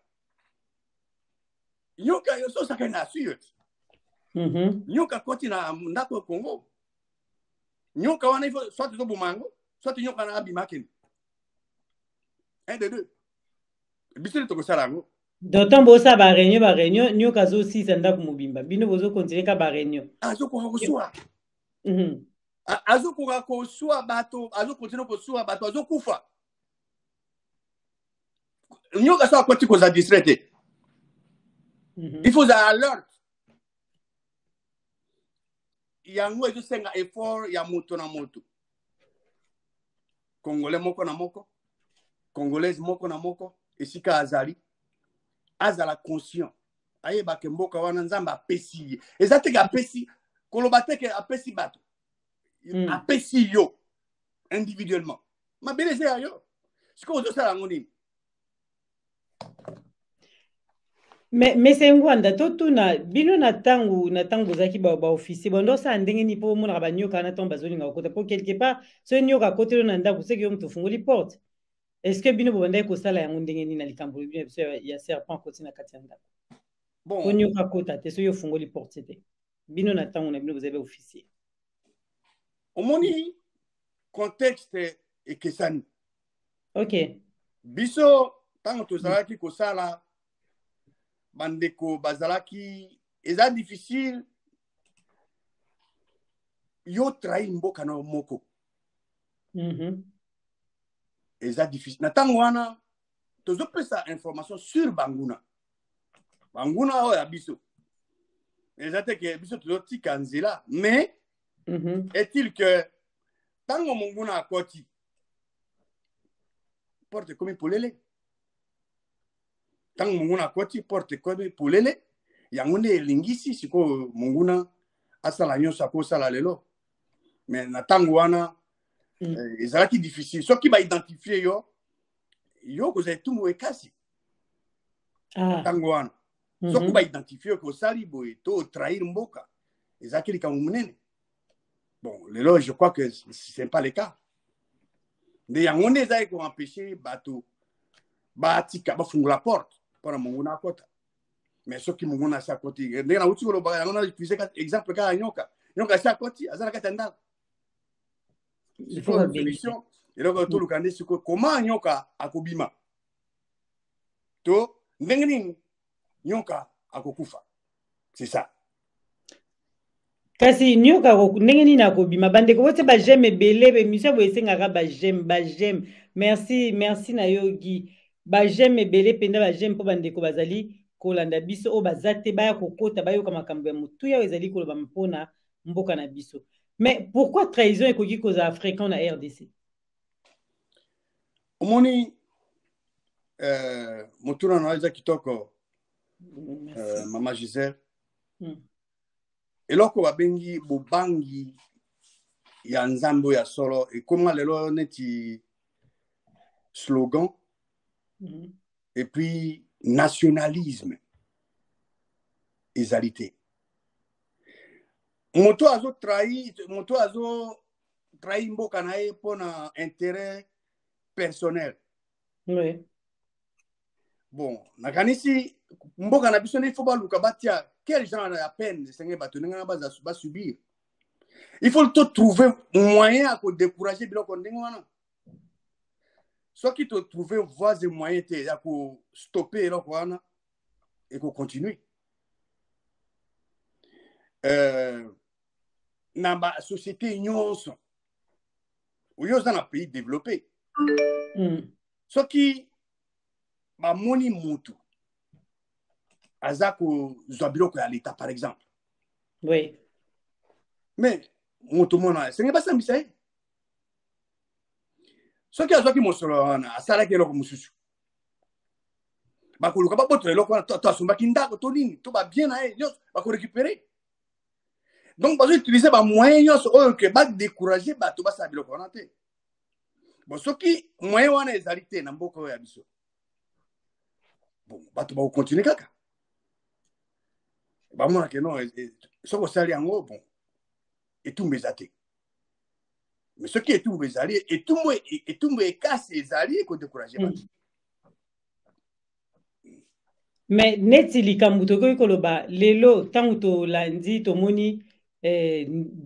nyoka yo sosakana na suyo nyoka koti na ndako ya Congo nyoka wana ifo soit tozoboma yango soit nyoka na abima akende un de deux bisele tokosala yango d'autant bosa baréunion nyoka azosisa ndako mobimba bino bozokontinue ka baréunion azokoka koswa azokoka koswa bato azokontinue koswa bato azokufa nyoka so akwati koza distrait te il faut za alert yango ezosenga effort ya moto na moto congolais moko na moko congolaise moko na moko esika azala conscient ayebake mboka wana nzambe apesi ye eza teke apesi koloba teke apesi bato apesi yo individuellement mabele eza ya yo sikoyo ozosala yango nini mais c'est ngwanda totuna bino na tangu bozaki ba officier bondo sa ndenge ni po mona ba nyoka na tomba zolinga kota po quelque part so nyoka kote na ndako c'est que yo mtu fungoli porte. Est-ce que bino bobanda ko sala yango ndenge ni na likambo bino ya serpent koti na kati ya ndako? Bon. Po nyoka kota te so yo fungoli porte te. Bino na tangu na bino vous avez officier. Omoni contexte ekesani. OK. Biso tango tozalaki ko sala bandeko bazalaki eza difficile yo trahi mboka na moko. Eza difficile. Na tango wana tozopesa information sur banguna. Banguna oyo ya biso. Eza te ke biso tozotika nzela, mais est-il que tango monguna akoti porte komi polele. Tango monguna akoti porte komi polele, yango nde elingisi siko monguna asala nyonso akosala lelo. Mais na tango wana ezalaki difficile. Soki ba identifier yo kozali tumu ekasi. Tango wana. Soki ba identifier ko sali boye to trahir mboka. Ezalaki likambo munene. Bon, lelo je crois que c'est pas le cas. De yango nde ezali ko empêcher bato batika bafungula porte pour monguna akota. Mais soki monguna sa koti ndenge na uti ko loba yango na utiliser exemple ka nyoka. Nyoka sa koti azala katanda. Il faut une solution. Et donc, tout le monde dit comment nyoka akobima. To ndenge nyoka akokufa. C'est ça. Kasi nyoka ndenge nini akobima bandeko bote ba j'aime belé be monsieur bo esengaka ba j'aime. Merci na yogi. Ba j'aime belé penda ba j'aime po bandeko bazali kolanda biso o bazate baya kokota bayoka makambo ya mutu ya ezali koloba mpona mboka na biso. Mais pourquoi trahison ekoki koza fréquent na RDC? Omoni motuna na eza kitoko Mama Gisèle. Eloko babengi bobangi ya nzambo ya solo ekoma lelo neti slogan et puis nationalisme ezalité. Moto azo trahi mboka na ye pona intérêt personnel. Oui. Bon, nakanisi mboka na biso ne faut pas luka batia quel genre de peine senge bato ninga ba subir. Il faut tout trouver moyen à décourager biloko ndenge wana. Soit qui te trouver voies et moyens te à stopper eloko wana et qu'on continue. Dans la société nyonso ou dans un pays développé ce qui ba moni mutu azako zobiloko ya l'état par exemple. Oui. Mais mutu mona ce n'est pas ça misai ce qui azaki mosolo wana asala ke loko mususu ba koluka ba botre loko to asumba kindako to nini to ba bien na yo ba ko récupérer. Donc, vous utilisez les moyens que vous décourager, vous allez vous faire. Bon, ce qui est moyen de réalité, vous allez vous bon, vous allez continuer. Vous allez vous ce que vous allez bon, et tout mes athées. Mais ce qui est tout mes alliés, et tout mes casse les alliés que vous découragez. Mais, neti likambuto koloba, lelo, tanguto landi, tomoni,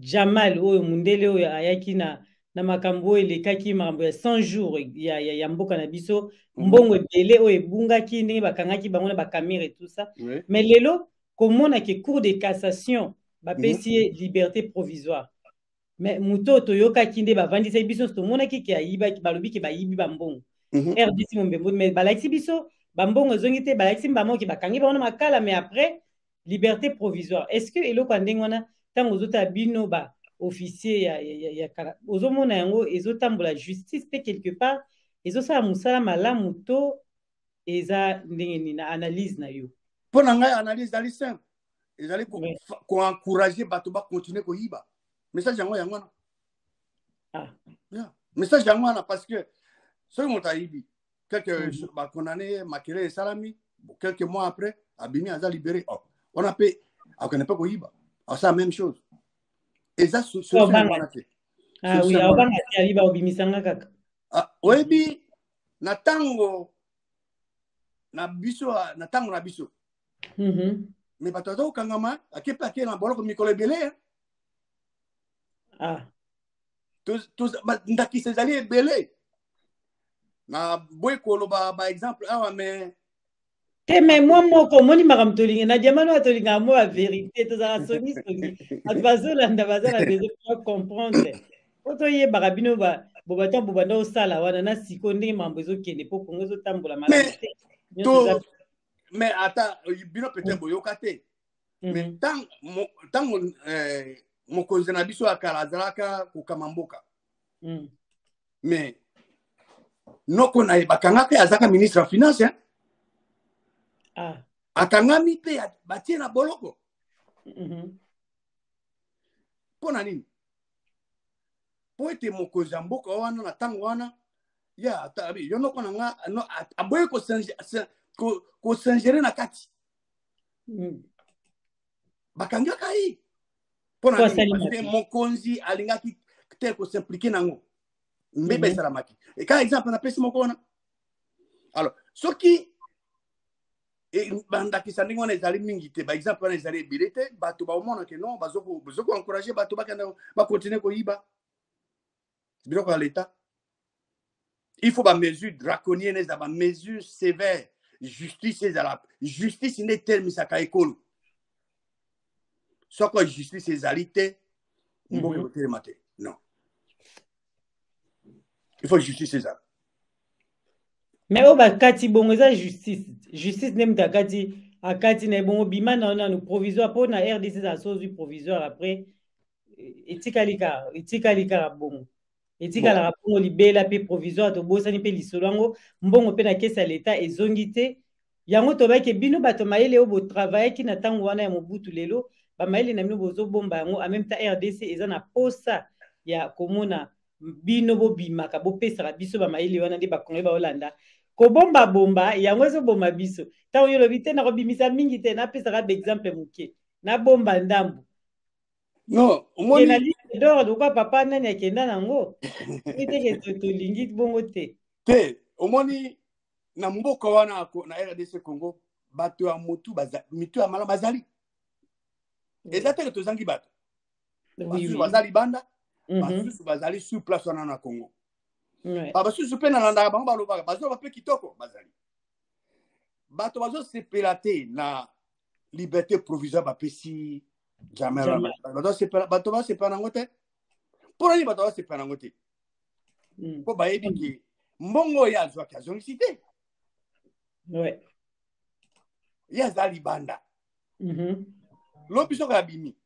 Jamal oyo mundele oyo ayaki na makambo elekaki makambo ya 100 jours ya mboka na biso mbongo ebele oyo ebungaki ndenge bakangaki bango na bakamera et tout ça. Oui. Mais lelo komona ke cour de cassation bapesi liberté provisoire. Mais muto toyokaki nde bavandisa biso tomonaki ke ayibaki balobi ke bayibi bambongo. RDC Mombembo mais balakisi biso bambongo zongi te balakisi bambongo ke bakangi bango na makala mais après liberté provisoire. Est-ce que eloko ndenge wana tant aux autres bino ba officier ya aux homona yango ezotambola justice pe quelque part ezosala musala malamu to eza ndenge ni na analyse na yo pour nanga analyse dali simple ezali ko encourager bato ba continuer ko yiba message yango na message yango na parce que ce monta yibi quelques ba condamné makele salami quelques mois après abimi aza libéré. Oh, on a payé. On connaît pas Koyiba. Oh, c'est la même chose. Et ça, c'est ah oui, on va arriver au bimisanga kaka. Ah, oyebi na tango na biso na tango na biso. Mais batato kangama akepa ke na boloko mikolo ebele. Ah. Tous ndaki sezali ebele. Na boy koloba ba exemple awa mais mais moi moko moni makamtolinga na diamano atolinga mo la vérité to za soni soni atbazo landa bazala besoin comprendre oto ye barabino ba bobata bobanda osala wana na siko ndenge mambo ezokende po kongo ezotambola malamu te mais ata bino peut-être boyoka te mais tant mokonzi na biso akala azalaka kokama mboka mais noko na bakangaka azaka ministre ya finance hein? Ah. Akangami pe batie na boloko pona nini po ete mokonzi ya mboka wana na ntango wana ya tabi yo noko na nga no aboye kosingere na kati bakangaka ye pona nini parce que mokonzi alingaki te kosimplike nango mbeba esalamaki ka exemple napesi moko wana alors soki bandakisa ndenge wana ezali mingi te baexemple wana ezali ebele te bato baomona ke non bazokoencourage bato bakenda bakontinue koyiba biloko ya leta il faut bamesure draconienne eza bamesure sévère justice ezala justice nde etelmisaka ekolo soko justice ezali te mboka ekotelema te non il faut justice ezala mais o bakati bongo eza justice nde mutu akati na bongo bima na nanu provisoire mpo na RDC za sozwi provisoire après etikali kaka bongo etikalaka bongo libela mpe provisoire tobosani mpe lisolo yango mbongo mpe na kesi ya leta ezongi te yango tobaki bino bato mayele oyo botravaillaki na ntango wana ya mobutu lelo bamayele na bino bozobomba yango en même temps RDC eza na posa ya komona bino bobimaka bopesaka biso bamayele wana nde bakongoli baolanda kobomba yango ezobomba biso ntango yo lobi te nakobimisa mingi te napesaka baexemple moke nabomba ndambo non omoni d'ordre kwa papa nani akenda nango iteke tolingi bongo te omoni na mboka wana na RDC Congo bato ya mitu ya mala bazali eza teke tozangi bato basusu bazali banda basusu bazali sur place wana na Congo basusu mpe nalandaka bango balobaka bazoba mpe kitoko bazali bato bazosepela te na liberté provisoire bapesi jamais bato basepela nango te mpona nini bato basepela nango te mpo bayebi ke mbongo oyo azwaki azongisi te ye aza libanda lobi soko abimi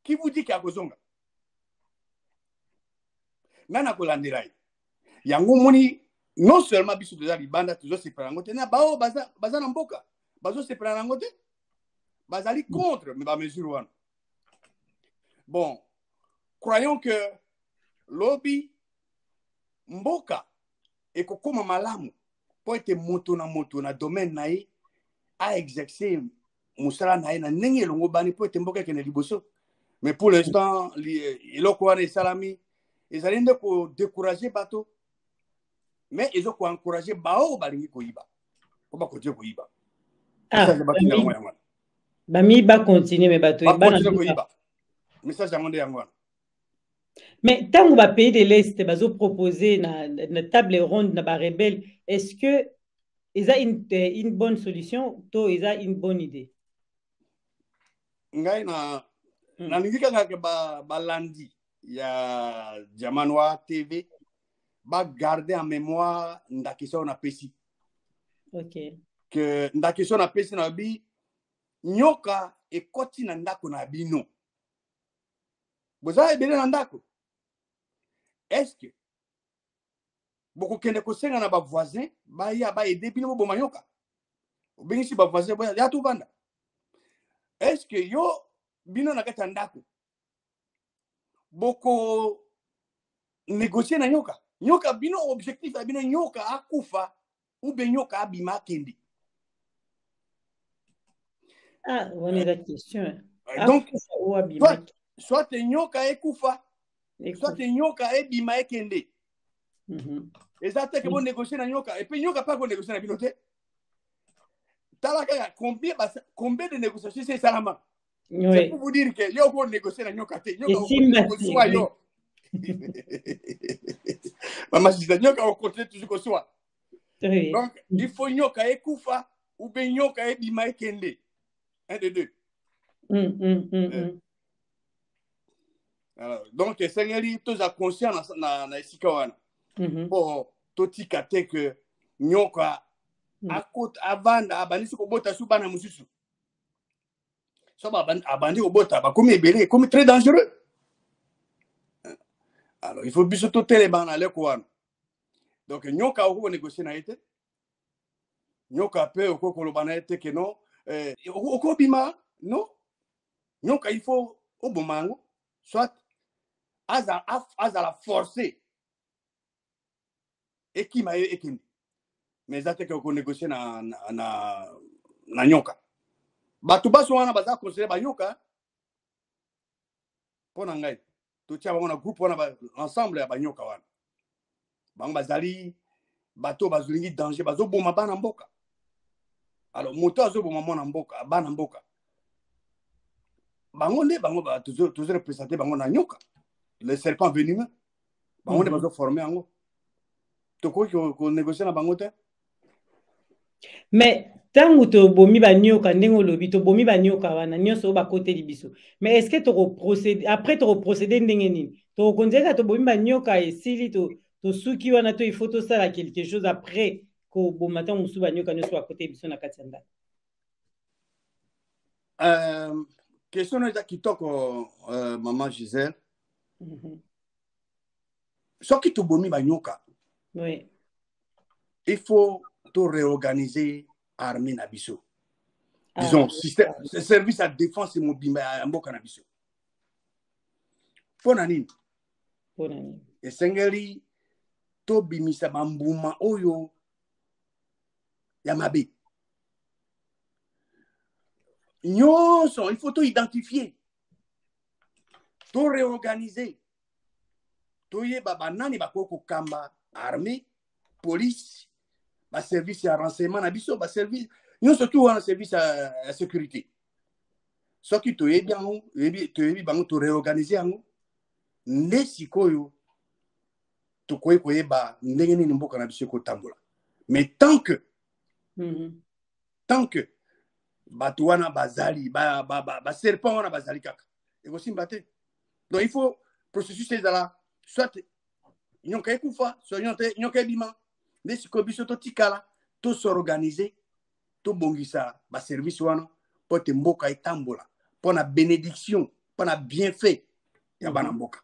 qui vous dit ke akozonga nani akolandela ye yango moni non seulement biso toza libanda tozosepela nango te na bao baza na mboka bazosepela nango te bazali contre me bamesure wana bon croyons que lobi mboka ekokoma malamu po ete moto na domaine na ye aexercer mosala na ye na ndenge elongo bani po ete mboka ekende liboso mais pour l'instant eloko wana esalami ezali nde kodécourage bato mais ezokoencourage bao balingi koyiba po bakontinue koyiba bamiyiba continue me bato koyiba message yango nde yango wana mais ntango bapays de l'est bazopropose na table ronde na barebelle est-ce que eza une bonne solution to eza une bonne idée ngai nalingi kaka balandi ya Diamanoir TV bagarder en mémoire ndakisa oyo napesi que ndakisa oyo napesi na bi nyoka ekoti na ndako na bino boza ebele na ndako est-ce que bokokende kosenga na bavoisin baya baede bino boboma nyoka obengisi bavoisin ya tobanda est-ce que yo bino na kati ya ndako boko négocier na nyoka bino objectif ya bino nyoka akufa ube nyoka abima akende Ah, on est la question. Donc, Ou abima. soit nyoka ekufa, soit nyoka ebima ekende. Et ça, c'est que vous négociez dans nyoka. Et puis nyoka pas qu'on négocie dans piloté. Combien de négociations c'est ça là? C'est pour vous dire que yo go négocier dans nyoka te. Nyoka soit yo. Maman dit nyoka au côté toujours que soit. Donc il faut nyoka ekufa ou bien nyoka ebima ekende. Un de deux. Alors, donc sengeli tous a conscient na esika wana. Bon, totika te que nyoka akot avanda abanisi ko bota su bana mususu. So abandi ko bota ba comme ebele, comme très dangereux. Alors, il faut biso to téléban aller quoi. Donc nyoka ko négocier na été. Nyoka pe ko kolobana été que non ko bima non. Nyoka il faut au bomango soit azala forcer et qui m'a équilibré. Mais ça c'est qu'on négocie na nyoka. Batu baso wana baza considérer ba nyoka. Pona ngai. To tia bango na groupe wana ensemble ya ba nyoka wana. Bango bazali bato bazulingi danger bazo boma bana mboka. Alors moto azo boma mona mboka, bana mboka. Bango ne bango ba toujours représenter bango na nyoka. Les serpents venimeux. Bango ne bazo former ango. To ko négocier na bango te. Mais tango to bomi ba nyoka ndengo lobi to bomi ba nyoka wana nyonso ba côté libiso. Mais est-ce que to procéder après to procéder ndenge nini? To konzeka to bomi ba nyoka esili to suki wana to il faut to sala quelque chose après ko bomata musu ba nyoka nyonso ba côté libiso na katanda. Question na kitoko maman Gisèle. Soki to bomi ba nyoka. Oui. Il faut tout réorganiser armée nabiso. Disons, système, service à défense et mobile à mboka nabiso. Ponani. Et sengeli to bimisa bambuma oyo yamabe. Nyonso, il faut tout identifier. Tout réorganiser. Tout yé babanani bakoko kamba armée, police, ba service à renseignement nabiso, ba service nous surtout un service à sécurité. Ce qui te est bien, te bango to réorganiser ango. Ne sikoyo to koye ba ndenge ni mboka na biso ko tambola. Mais tant que batuana bazali ba serpent wana bazali kaka. Et aussi mbaté. Donc il faut processus c'est là soit nyoka ekufa, soit nyoka bima. Ne sikoyo biso to tikala to s'organiser to bongisa ba service wana po te mboka etambola po na bénédiction po na bienfait ya bana mboka.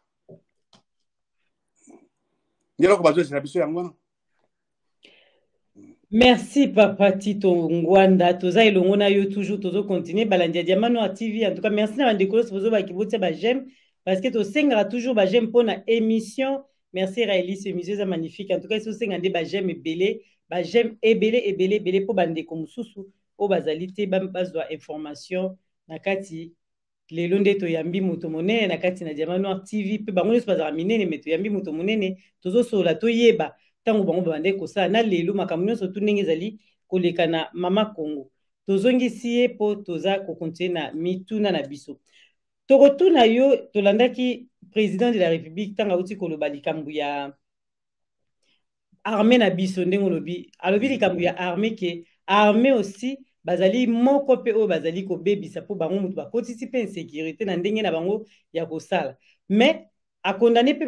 Merci papa Tito Ngwanda toza elongo na yo toujours tozo continuer balandia Diamanoir TV. En tout cas merci na bandeko bozo ba kibotia ba j'aime parce que to sengara toujours ba j'aime pour na émission. Merci Raëli, ce musée est magnifique. En tout cas so sengande ba j'aime ebele ba j'aime ebele pour bandeko mususu o bazali te bazwa information na kati lelo nde toyambi moto monene na kati na Diamanoir TV pe bango nyonso bazala minene me toyambi moto monene tozosola toyeba tango bango bande kosala na lelo makambo nyonso tu ndenge ezali koleka na mama Congo tozongisi ye po toza kokontinue na mituna na biso tokotuna yo tolandaki président de la République tanga uti koloba likambo ya armée na biso ndenge olobi alobi likambo ya armée ke armée aussi bazali moko pe o bazali ko bebisa po bango mutu bakotisi pe insécurité na ndenge na bango ya kosala mais a condamné pe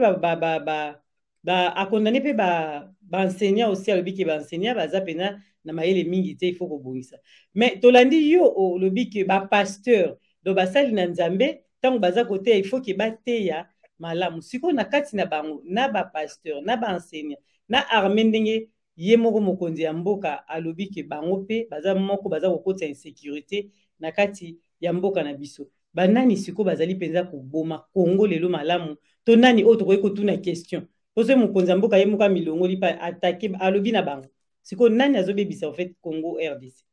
a condamné pe ba enseignant aussi alobi ke ba enseignant baza pena na mayele mingi te il faut ko bongisa mais tolandi yo o lobi ke ba pasteur do basali na nzambe tango baza côté il faut ke bateya malamu siko na kati na bango na ba pasteur na ba enseignant na armée ndenge ye moko mokonzi ya mboka alobi ke bango pe baza moko baza kokota insécurité na kati ya mboka na biso banani siko bazali penza koboma Congo lelo malamu to nani oyo tokoki kotuna question poso mokonzi ya mboka ye moko milongo lipa attaqué alobi na bango siko nani azobebisa en fait Congo RDC.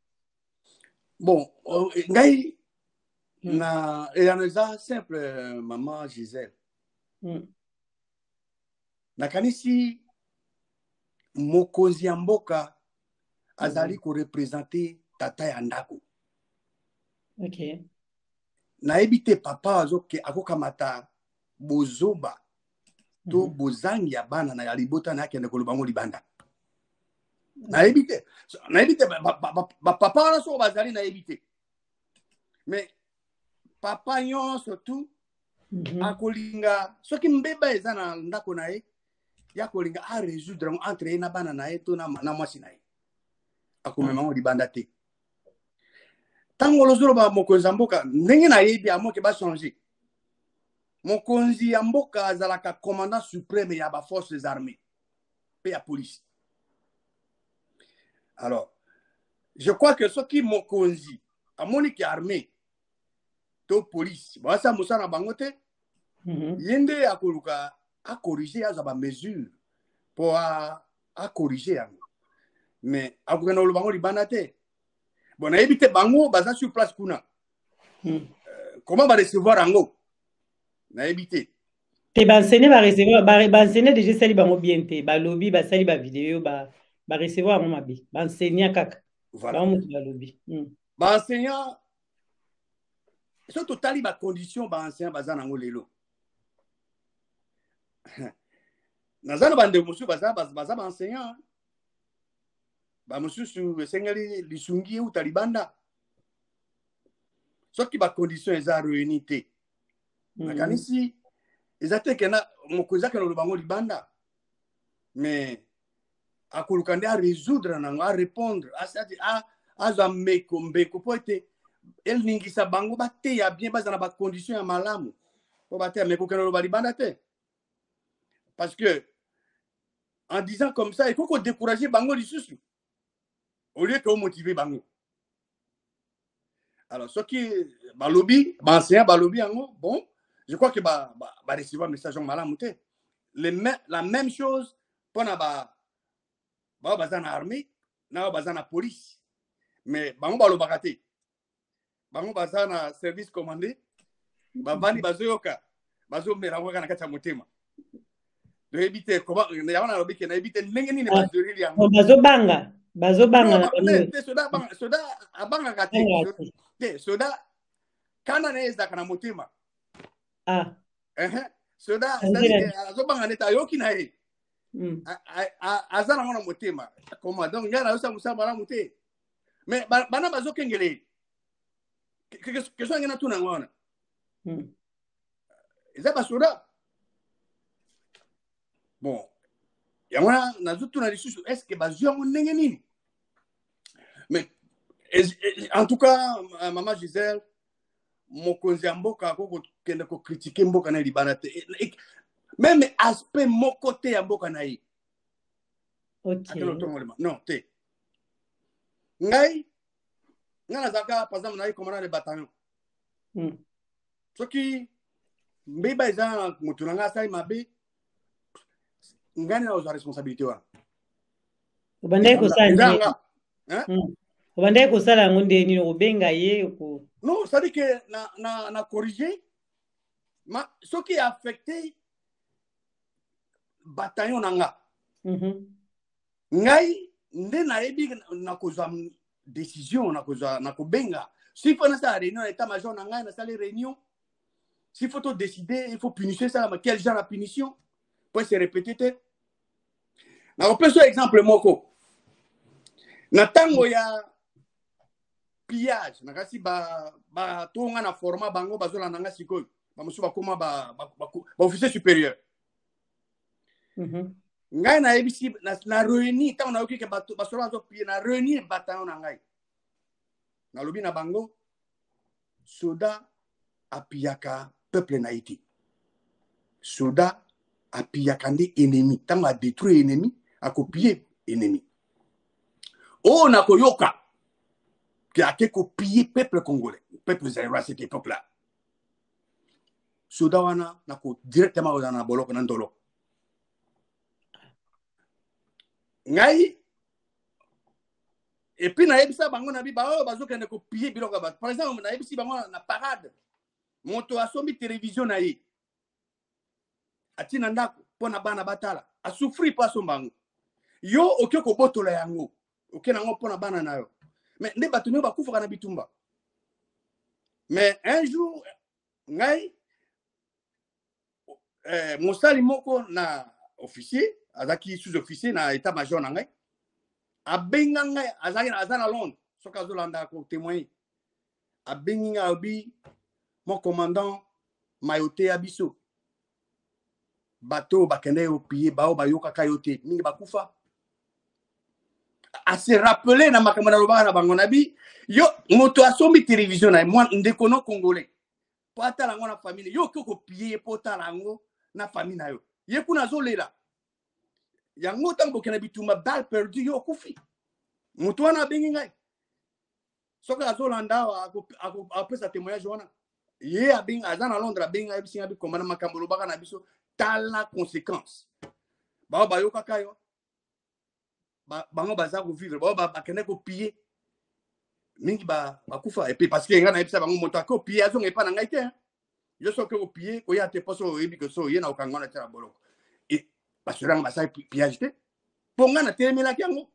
Bon, ngai na eyaneza simple maman Gisèle. Nakanisi mokonzi ya mboka azali ko représenter tata ya ndako. OK. Nayebi te papa akokamata bozoba to bozangi ya bana na ya libota na akende kolobango libanda. Nayebi te papa wana so bazali nayebi te. Mais papa nyonso tu akolinga soki mbeba eza na ndako na ye ya kolinga a résoudre entre ye na bana na ye to na mwasi na ye akomemango libanda te. Tango lozoloba mokonzi ya mboka ndenge nayebi amoke bachanger mokonzi ya mboka azalaka commandant suprême ya ba forces armées pe ya police. Alors je crois que soki mokonzi amoni ki armée to police basa musana bango te yende akoluka a corriger aza ba mesure pour a corriger yango mais akokena olobango libanda te. Bon, nayebi te bango baza sur place kuna. Comment va recevoir yango? Nayebi te. Te banseigner ba recevoir banseigner déjà sali bango bien te ba lobby ba sali ba vidéo ba recevoir mo mabi banseigner kaka. Voilà. Ba mo ba lobby. Ba enseignant so totali ba condition ba enseignant baza nango lelo. Nazana bande musu baza ba enseignant. Ba mususu sengeli lisungi ou talibanda. Soki ba condition eza réuni te. Nakanisi ezate kena mokoza kena lobango libanda. Mais akolukande a résoudre nango a répondre a zameko mbeko poete el ningisa bango bate ya bien bazana ba condition ya malamu. Po bate meko kena lo libanda te. Parce que en disant comme ça il faut qu'on décourager bango lisusu. Au lieu qu'on motive bango. Alors, ce qui balobi, enseignant balobi bon, je crois que recevoir un message en malamouté. La même chose pour na bazana armée, na bazana police. Mais bango balobakate. Bango bazana service commandé, bavani bazoyoka, bazo merango kana kata motema. De éviter comment na lobi ke na éviter ndenge nini bazorili yango. Bazobanga. Bazobanga soda abanga kate soda kana neza kana motema soda azobanga neta yoki na ye azana ngona motema koma donc ngana usa musamba la muté mais bana bazokengele que so ngena tuna ngona eza basoda bon yamana nazutuna lisusu est-ce que baziongo ndenge nini? Mais en tout cas maman Gisèle mokonzi ya mboka ko kende ko critiquer mboka na libana te même aspect mon côté ya mboka na yi. OK. Non te ngai ngana zaka par exemple na yi commandant de bataillon soki mbeba eza mutunanga sai mabe ngani na uza responsabilité wa ubandai ko sala ngonde ni obenga ye ko non ça dit que na corriger ma ce qui a affecté bataillon nanga ngai nde na yebi na kozwa décision na kozwa na kobenga si faut na sa réunion état major nanga na salle réunion s'il faut tout décider il faut punir ça quel genre de punition pour se répéter. Na opération exemple moko. Na tango ya pillage, na kasi ba tonga na format bango bazola nanga sikoyo. Ba musu bakoma ba officier supérieur. Ngai na ebisi na réunir tango na yoki ke basola zo piller na réunir bataillon na ngai. Na lobi na bango soda apiyaka peuple na Haïti. Soda apiyakande ennemi tango a détruire ennemi a copier ennemi oh na koyoka qui a copié peuple congolais peuple zaïrois à cette époque là soda wana na ko directement na boloko na ndolo ngai et puis na yebisa bango na bi ba bazo kende ko piller biloko ba par exemple na yebisi bango na parade moto asombi télévision na ye atina ndako pona bana batala a souffrir pas son bango yo oke ko botola yango oke nango pona bana na yo mais ne bato ne bakufa na bitumba mais un jour ngai mosali moko na officier azaki sous-officier na état-major na ngai abenga ngai azana Londres soki azolanda ko témoigner abengi ngai abi mon commandant mayote ya biso bato bakende opie bao bayoka kayote mingi bakufa a se rappeler na makambo na lobaka na bango na bi yo moto asombi télévision na moi ndeko no congolais po atala ngo na famille yo ko pie po tala ngo na famille na yo ye kuna zolela yango tango kena bituma balle perdu yo kufi moto wana bengi ngai soka azolanda apesa témoignage wana ye abinga azana Londres benga ebisinga bi komana makambo lobaka na biso tala conséquence ba yoka kayo bango baza ko vivre ba bakene ko piller mingi bakufa et puis parce que ngana ebisa bango moto ko piller azonga epa na ngai te yo soki ko piller ko ya te poso ebi ko so ye na okangana tela boloko et parce que nga basa pillage te ponga na telemela kiango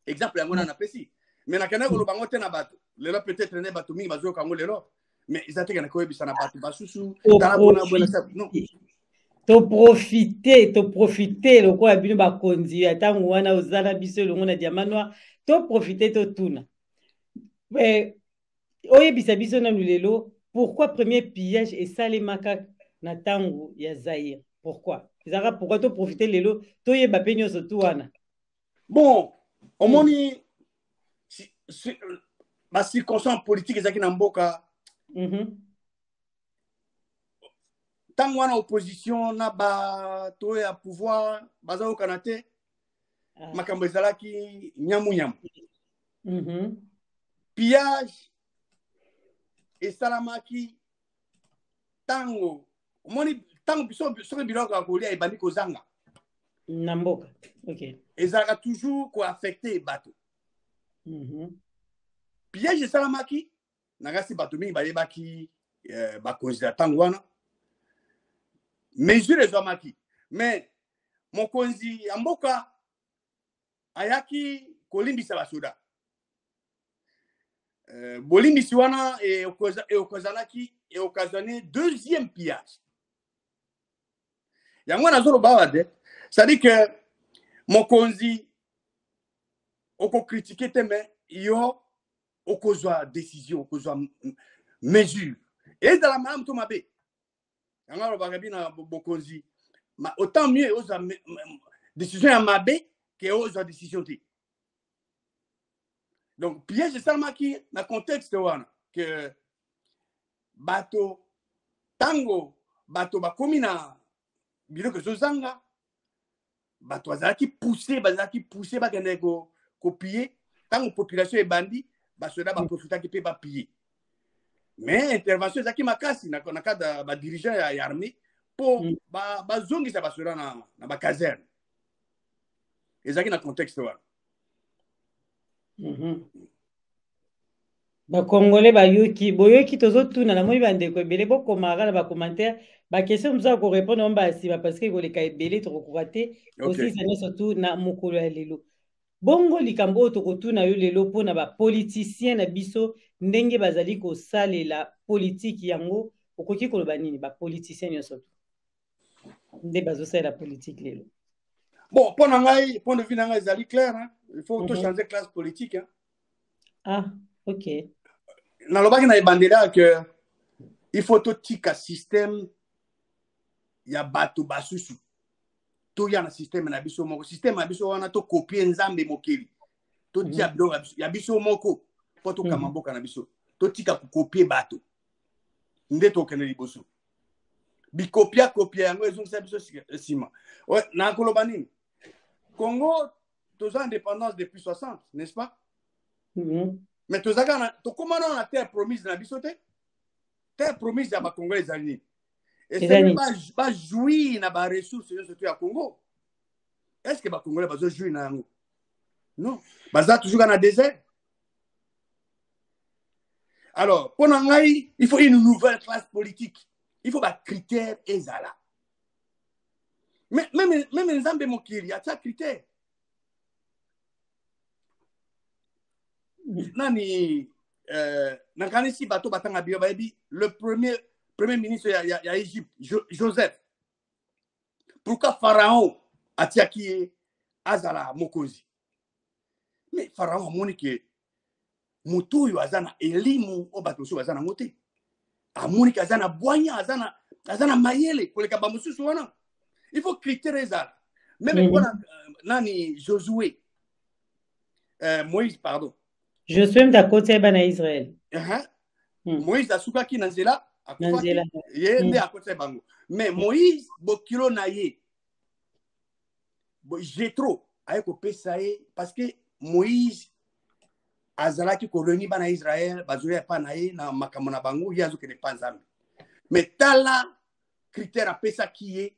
exemple yango na pesi mais na kana ko bango te na bato lelo peut-être ne bato mingi bazo kango lelo mais ils attaquent na ko ebisa na bato basusu tala bona non to profiter le quoi bino ba konzi atangu wana ozala biso le ngona diamant noir to profiter to tuna oyebisa biso na lelo pourquoi premier pillage et salemaka na tangu ya Zaïre pourquoi to profiter lelo to yeba penyo so tu wana bon omoni ba circonstance politique ezaki na mboka tango wana opposition na bato ya pouvoir baza okana te makambo ezalaki nyamu pillage esalamaki tango omoni tango biso soki biloko ya kolia ebandi kozanga na mboka okay ezalaka toujours koaffecte bato pillage esalamaki nakasi bato mingi bayebaki bakonzila tango wana mesure ezwamaki mais mokonzi ya mboka ayaki kolimbisa basoda bolimbisi wana eokazane deuxième pillage yango nazoloba awa te c'est-à-dire que mokonzi okokritike te mais yo okozwa décision okozwa mesure ezala malamu to mabe yango alobaka bina bokonzi autant mieux ozwa décision ya mabe ke ozwa décision te donc piège esalamaki na contexte wana ke bato tango bato bakomi na biloko ezozanga bato bazalaki poussé bakende kopie tango population ebandi basoda baprofitaki mpe bapie mais intervention ezalaki makasi na cadre badirigeant ya armée mpo bazongisa basoda na bakaserne ezalaki na contexte wana bakongole boyoki tozotuna na moi bandeko ebele bokomaka na bacommentaire baquestion mosusu ya korépondre omo basima parce que koleka ebele tokokoka te osisa nyonso tu na mokolo ya lelo bongo likambo oyo tokotuna yo lelo mpona bapoliticien na biso ndenge bazali kosalela politike yango okoki koloba nini bapoliticien nyonso tu nde bazosalela politike lelo bon mpo na ngai point de vue na ngai ezali clair il faut changer classe politique ok nalobaki na ebandela que il faut totika système ya bato basusu toya na système na biso moko système ya biso wana tokopie nzambe mokeli totia biloko ya biso moko mpo tokama mboka na biso totika kokopie bato nde tokende liboso bikopia yango ezongisa biso nsima nakoloba nini Congo toza indépendance depuis 60 n'est-ce pas mais tokóma na terre promise na biso te terre promise ya bakongolais ezali nini esengeli bajouir na baressource nyonso to ya Congo est-ce que bakongolais bazojouir na yango Non. Baza toujours dans le désert. Alors, pendant Ngaï, il faut une nouvelle classe politique. Il faut des critères et zala. Mais même les Zambé Mokiri, il y a des critères. Nani, Nakanisi Bato Batanga Biobabi, le premier ministre de l'Égypte, Joseph. Pourquoi Pharaon a tiaki Azala Mokozi? Mais Pharaon a monique Mutu yu azana elimu o batosu azana ngote. A monique azana boigna azana mayele pour les kabamusu wana. Il faut critériser ça. Même pour nani Josué, Moïse, pardon. Josué mtakote bana Israël. Moïse a soukaki nanzela, Nanzela. Yende a côté bango. Mais Moïse bokilo na ye. Jétro aye ko pesaye parce que Moïse azalaki koloni bana Israël bazoya pa na ye na makambo na bango yazo ke ne panzambi. Mais tala critère a pesa ki ye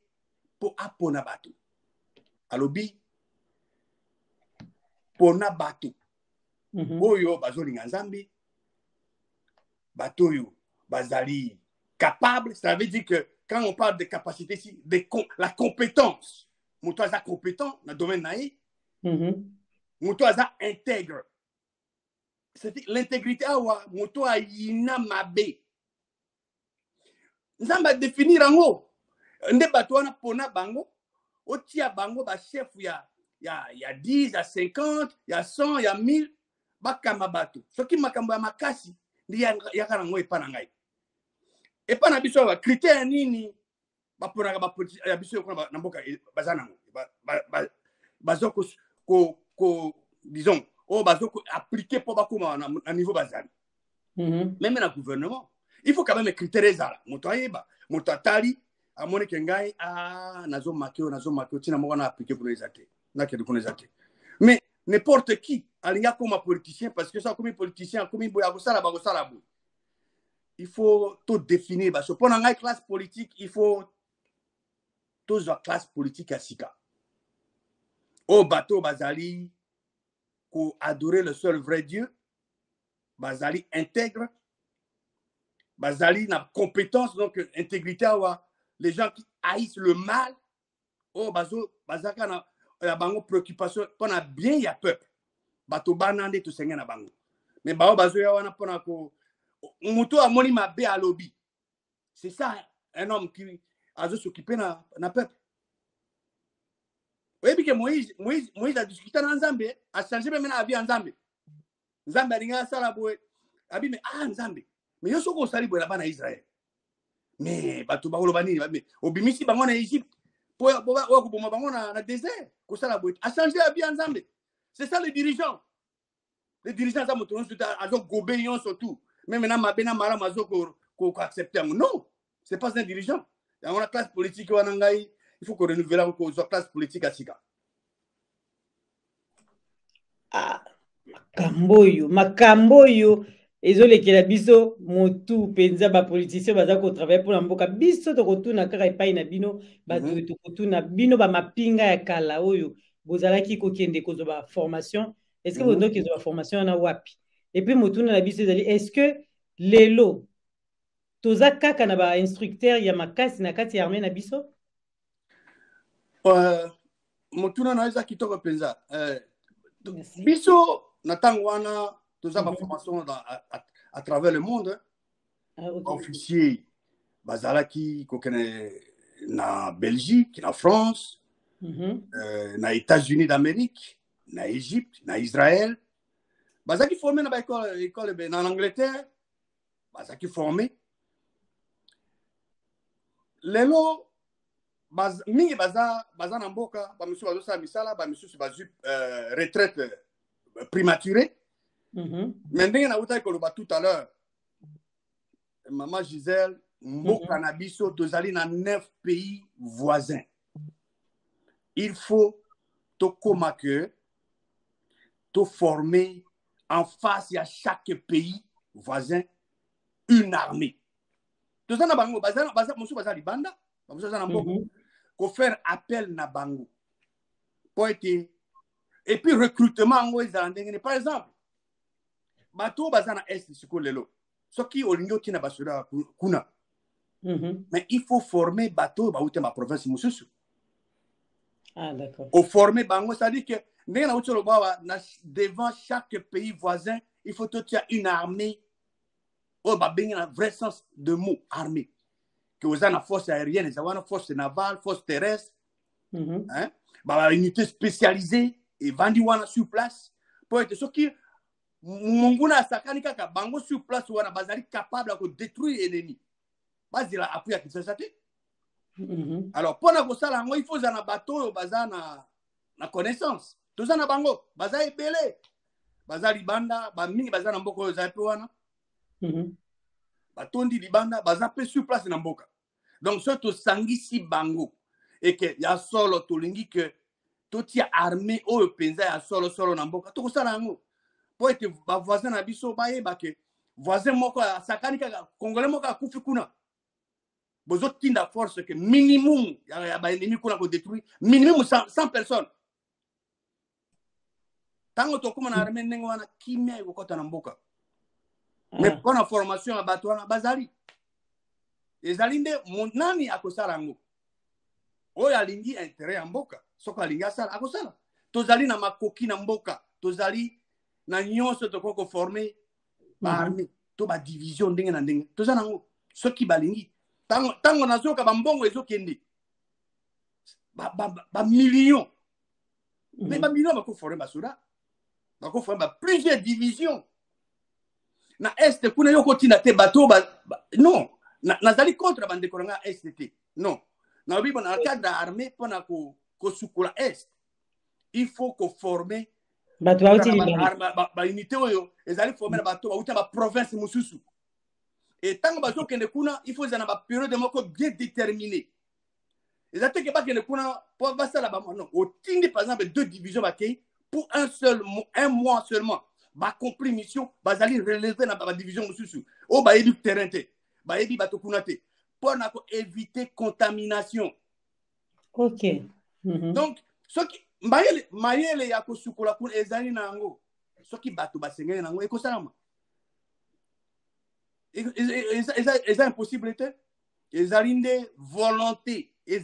pour apona bato. Alobi pona bato. Oyo bazolinga nzambi. Bato yo bazali capable, ça veut dire que quand on parle de capacité ici, la compétence, Mouto aza compétent dans le domaine naïe, Mouto aza intègre. C'est l'intégrité awa Mouto a yina mabe. Nzamba définir en haut. Nde bato wana pona bango, otia bango ba chef il y a 10, il y a 50, il y a 100, il y a 1000 bakama bato. Soki makambo ya makasi ndi ya kana ngoi pa na ngai. Et pas na biso ba critère nini ba pona ba ya biso ko na mboka bazana ngo. Bazoko ko disons bazoko appliquer pour bakoma na niveau bazali. Même na gouvernement, il faut quand même critériser ça. Moto ayeba, moto atali amone kengai nazo makeo tina moko na appliquer pour les athées. Na ke ko les athées. Mais n'importe qui alinga comme politicien parce que ça comme politicien comme boya ko sala ba ko sala bo. Il faut tout définir parce que pendant la classe politique, il faut toute la classe politique à Sika. Au bateau bazali pour adorer le seul vrai Dieu, bazali intègre, bazali na compétence donc intégrité à les gens qui haïssent le mal, au bazo bazaka na bango préoccupation pendant bien il y a peuple. Bateau banande tout sengena bango. Mais bazo ya wana pendant ko Mouto a moni ma bé à lobby. C'est ça, un homme qui a s'occuper na peuple. Oui, parce que Moïse a discuté dans Zambie, a changé même la vie en Zambie. Zambie a dit à Salaboué, a dit, mais Zambie, mais yo soko sali boy là-bas en Israël. Mais bato ba olobani, mais obimisi bango na Égypte. Pour ko boma bango na désert, ko Salaboué a changé la vie en Zambie. C'est ça les dirigeants. Les dirigeants ça moto a gobé yon surtout. Mais maintenant, Mabena Mara Mazo qu'on accepte. Non, ce n'est pas un dirigeant. Il y a une classe politique, il faut qu'on renouvelle encore une classe politique à Sika. Makamboyo, ezolekela biso motu penza ba politicien baza ko travailler pour mboka biso to kotuna kaka epai na bino bato to kotuna bino ba mapinga ya kala oyo bozalaki ko kende ko ba formation. Est-ce que vous avez une formation na wapi? Et puis motuna na biso ezali est-ce que lelo toza kaka na ba instructeur ya makasi na kati ya armée na biso? Motuna na eza kitoko penza. Biso na tangwana toza ba formation à travers le monde. Officier bazalaki kokene na Belgique, na France, na États-Unis d'Amérique, na Égypte, na Israël. Bazaki formé na école en Angleterre. Bazaki formé. Lelo mingi baza na mboka ba monsieur bazo sa misala ba monsieur bazu retraite prématurée. Mais ndenge na uta ko ba tout à l'heure. Maman Gisèle, mboka na biso tozali na 9 pays voisins. Il faut to koma que to former en face à chaque pays voisin une armée. Tout ça na bango baza monsieur baza libanda, monsieur baza na mboko ko faire appel na bango. Pour être et puis recrutement ngo ezala ndenge par exemple bato bazana est siko lelo soki olingi otina basura kuna mais il faut former bato ba uta ma province mususu. Ah d'accord. Au former bango, c'est-à-dire que devant chaque pays voisin, il faut que tu aies une armée. Oh, bah, bien un vrai sens de mot armée. Que vous avez une force aérienne, une force navale, force terrestre, hein? Bah, une unité spécialisée et vendue sur place. Pour être sûr que Munguna Sakanika bango sur place ou bazali capable de détruire l'ennemi. Bah, il a appris à qui ça. Alors, pour nous ça, il faut un bateau, na connaissance. Tout ça na bango, baza ebele, baza libanda, ba mingi baza na mboko za pewana. Batondi libanda, baza pe sur place na mboka. Donc surtout sangisi bango et que ya solo tolingi que tout ya armée o penza ya solo na mboka. Tout ça nango. Pour être ba voisin na biso ba yeba que voisin moko sakani ka congolais moko akufi kuna. Bozo tinda force que minimum ya ba ennemi kuna ko détruire minimum 100 personnes. Tango to kuma na armée ndenge wana kimia iko kota na mboka. Mais pour la formation à bato wana bazali. Ezali nde monani akosala ngo. Oyo alingi intérêt ya mboka. Soko alingi asala akosala. Tozali na makoki na mboka. Tozali na nyonso to ko former ba armée to ba division ndenge na ndenge. Tozana ngo soki balingi tango nazoka bambongo ezokende ba millions mais ba millions bako former basoda bako former plusieurs divisions na est kuna yoko tina te bato non nazali contre bande koranga ST non na bibo na cadre armée pona ko sukula est il faut ko former bato ba unité oyo ezali former bato ba uta ba province mususu. Et tant que il faut une période bien déterminée. Et ça que pas que pour passer là-bas, non. Au titre par exemple 2 divisions pour un mois seulement. Ba compris mission, ba aller relever dans la division mususu. Oh ba édu terrain te. Ba édu bato kunate. Pour éviter contamination. OK. Donc ce qui mayele ya ko sukola kun ezali nango. Ce qui bato ba sengena nango ekosalama. Est impossibilité. Ils ont une volonté. Il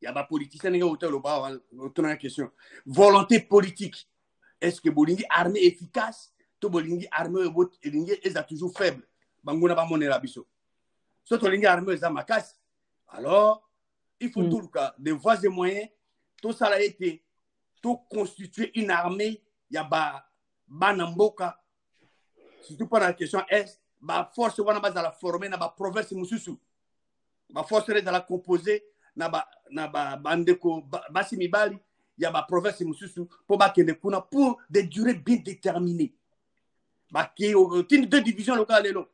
y a des politiciens qui ont une question. Volonté politique. Est-ce que Bolingi armée efficace? Tout Bolingi armée est toujours faible. Banguna ba monnaie la biso. Ce Bolingi armée est macasse. Alors, il faut tout le cas de voies et moyens. Tout ça a été tout constituer une armée. Il y a Banamboka. Surtout pour la question est, la force wana bazala former na ba province mususu. Ba force dans la composer na ba bandeko basi mibali ya ba province mususu pour ba kende kuna pour des durées bien déterminées. Ba ki au 2 divisions locales lelo.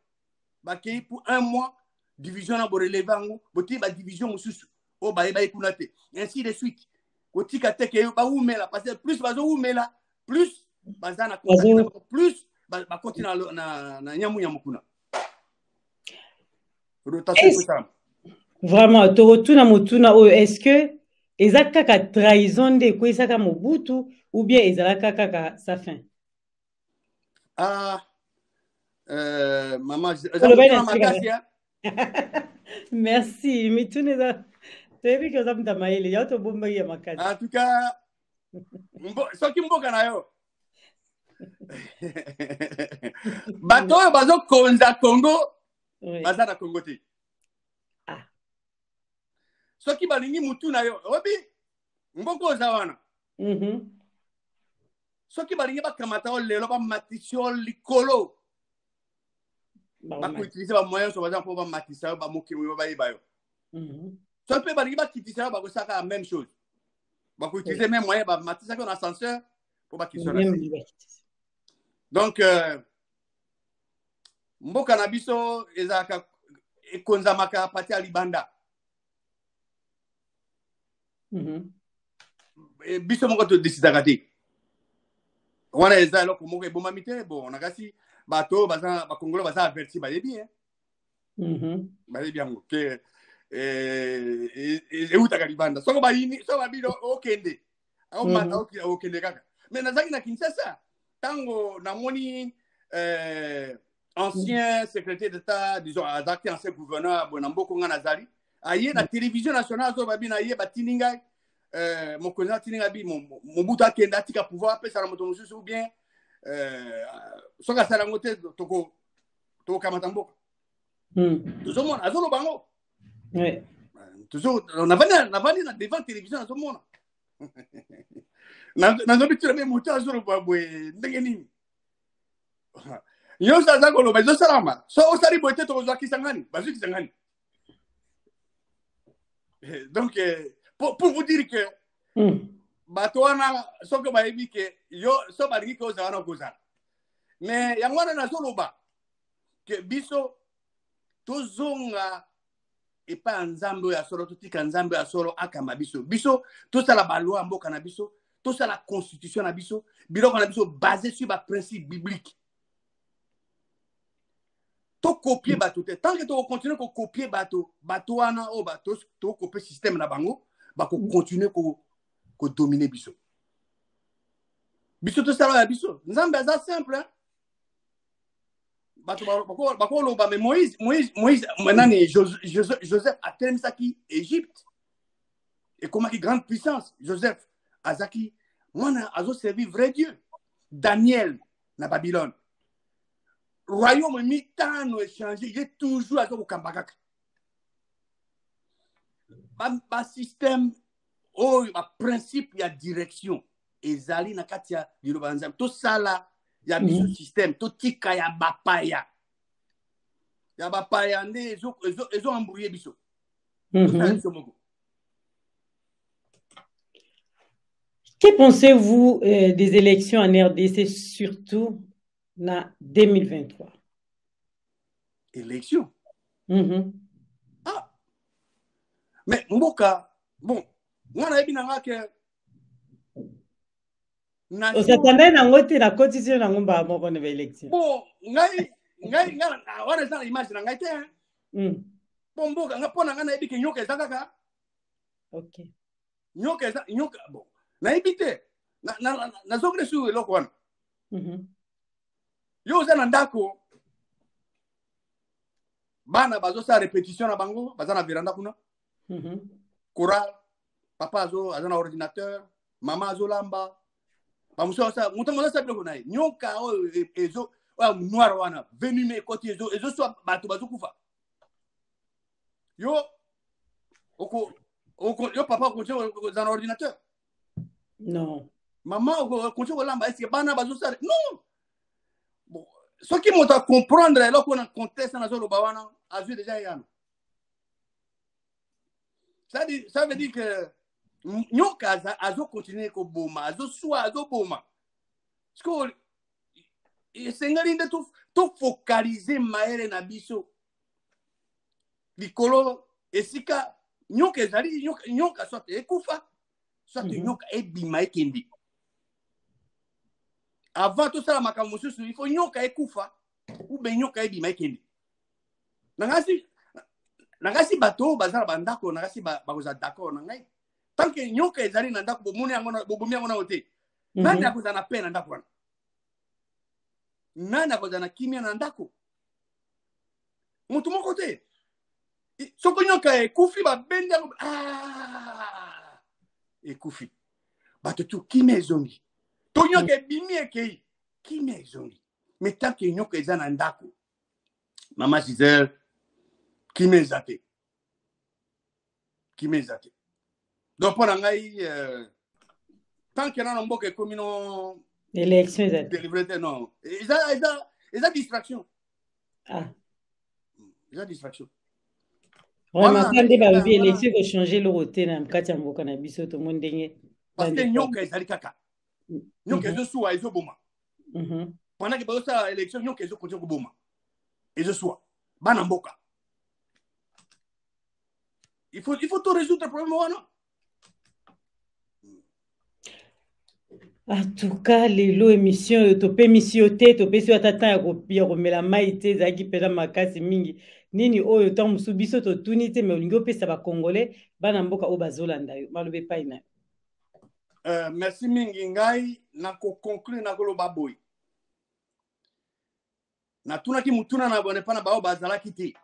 Ba ki pour 1 mois division na bo relever ngo, boti ba division mususu. O ba kuna te. Ainsi de suite. Kotika te ke ba umela parce que plus bazo umela plus bazana plus ba continue na nyamu kuna. Vraiment to retourna mutuna oyo est-ce que ezaka ka trahison de ko ezaka Mobutu ou bien ezaka kaka sa fin? Maman merci mitune da tebi ko zamta maile ya to bomba ya makasi. En tout cas soki mboka na yo bato oyo bazokonza Congo baza na Congo te. Soki balingi mutu na yo obi mboko oza wana. Soki balingi bakamata o lelo bamatisa likolo bakoutilize bamoyen so baza mpo bamatisa yo bamokili bayeba yo. Soki mpe balingi bakitisa yo bakosaka la même chose bakoutilize même moyen bamatisa yo na ascenseur po bakitisa na donc mboka na biso ezaka ekonzamaka pati ya libanda. Biso moko to decidaka te wana eza eloko moko ebomami te. Bon nakasi bato baza bakongolo baza averti bayebi bayebi yango ke eutaka libanda soko babino okende au mata au kende kaka mais nazaki na Kinshasa tango namoni ancien secrétaire d'état disons adapté ancien gouverneur Bonamboko Nganazali aye na télévision nationale zo babi na ye batininga mon cousin tininga bi mon buta kenda tika pouvoir pe sala moto mususu ou bien soka sala ngote toko kamata mboka toujours mona azolo bango ouais toujours on avani na devant télévision azolo mona na zobi tira me muta azolo babwe ndenge nini yo sa zako lo bezo salama so osari boite to zo kisangani bazu kisangani donc pour vous dire que batwana soko ba ebi ke yo so ba ringi ko za wana ko za mais yangwana na solo ba que biso tozonga epa nzambe ya solo tutika nzambe ya solo akama biso to sala ba loi mboka na biso to sala constitution na biso biloko na biso basé sur ba principe biblique to copier bato te tant que to continuer ko copier bato wana o bato to copier système na bango ba ko continuer ko dominer biso to sala ya biso nzambe za simple hein? Bako loba mais Moïse manani Joseph a tellement ça qui Égypte et comment qui grande puissance Joseph azaki mwana azo servir vrai Dieu Daniel na Babylone royaume mitano échangé il est toujours azo kambakaka ba système ba principe ya direction ezali na kati ya liloba nzambe to sala ya biso système to tika ya bapaya nde ezo embrouiller biso Que pensez-vous des élections en RDC, surtout en 2023? Élections Ah, mais mboka, bon, moi na ebina que osatanda nango te na constitution nango mba moko na élection. Bon, ngai wana sana image na ngai te. Bon mboka nga pona nga na ebi ke nyoka ezaka. OK. Nyoka bon. Na ebite na zokre su eloko wana. Yo za na ndako bana bazo sa répétition na bango baza na veranda kuna. Choral papa aza na ordinateur, mama azo lamba. Bamuso sa mutango sa biloko nae. Nyoka ezo noir wana venime koti ezo so bato bazo kufa. Yo papa continue dans l'ordinateur. Non. Maman continue lamba est-ce que bana bazo sa non. Bon, ce qui monta comprendre là qu'on a conteste na zo bawana a vu déjà yana. Ça veut dire que nyoka azo continuer ko boma azo boma. Parce que esengeli nde to focaliser maere na biso likolo esika nyoka ezali nyoka soit ekufa soit nyoka ebima ekendi avant tout ça la makambo mosusu il faut nyoka ekufa ou ben nyoka ebima ekendi nangasi bato bazala bandako nangasi bakoza d'accord na ngai tant que nyoka ezali na ndako bobomi yango na ote nani akoza na pe na ndako wana nani akoza na kimia na ndako mutu moko te soko nyoka ekufi babendi yango ekufi bato tu kimia ezongi to nyoka ebimi ekei kimia ezongi mais tant que nyoka eza na ndako mama Gisèle kimia eza te donc pour ngai tant que na mboka ekomi no élection exacte délivré non eza distraction distraction vraiment quand ba bi élection ko changer le roté na mkati ya mboka na biso to mondenge parce que nyoka ezali kaka nyoka ezo suwa ezo boma pendant que ba sa élection nyoka ezo continue ko boma ezo suwa bana mboka il faut tout résoudre le problème wana. En tout cas, lelo émission topé missioté topé sur tata ya komela maite zaki pela makasi mingi nini oyo tant musubiso to tunité mais olingo pesa ba congolais bana mboka o bazolanda yo malobe pa ina Merci mingi ngai na ko conclure na koloba boy. Na tuna ki mutuna na bone pana bao bazala kiti.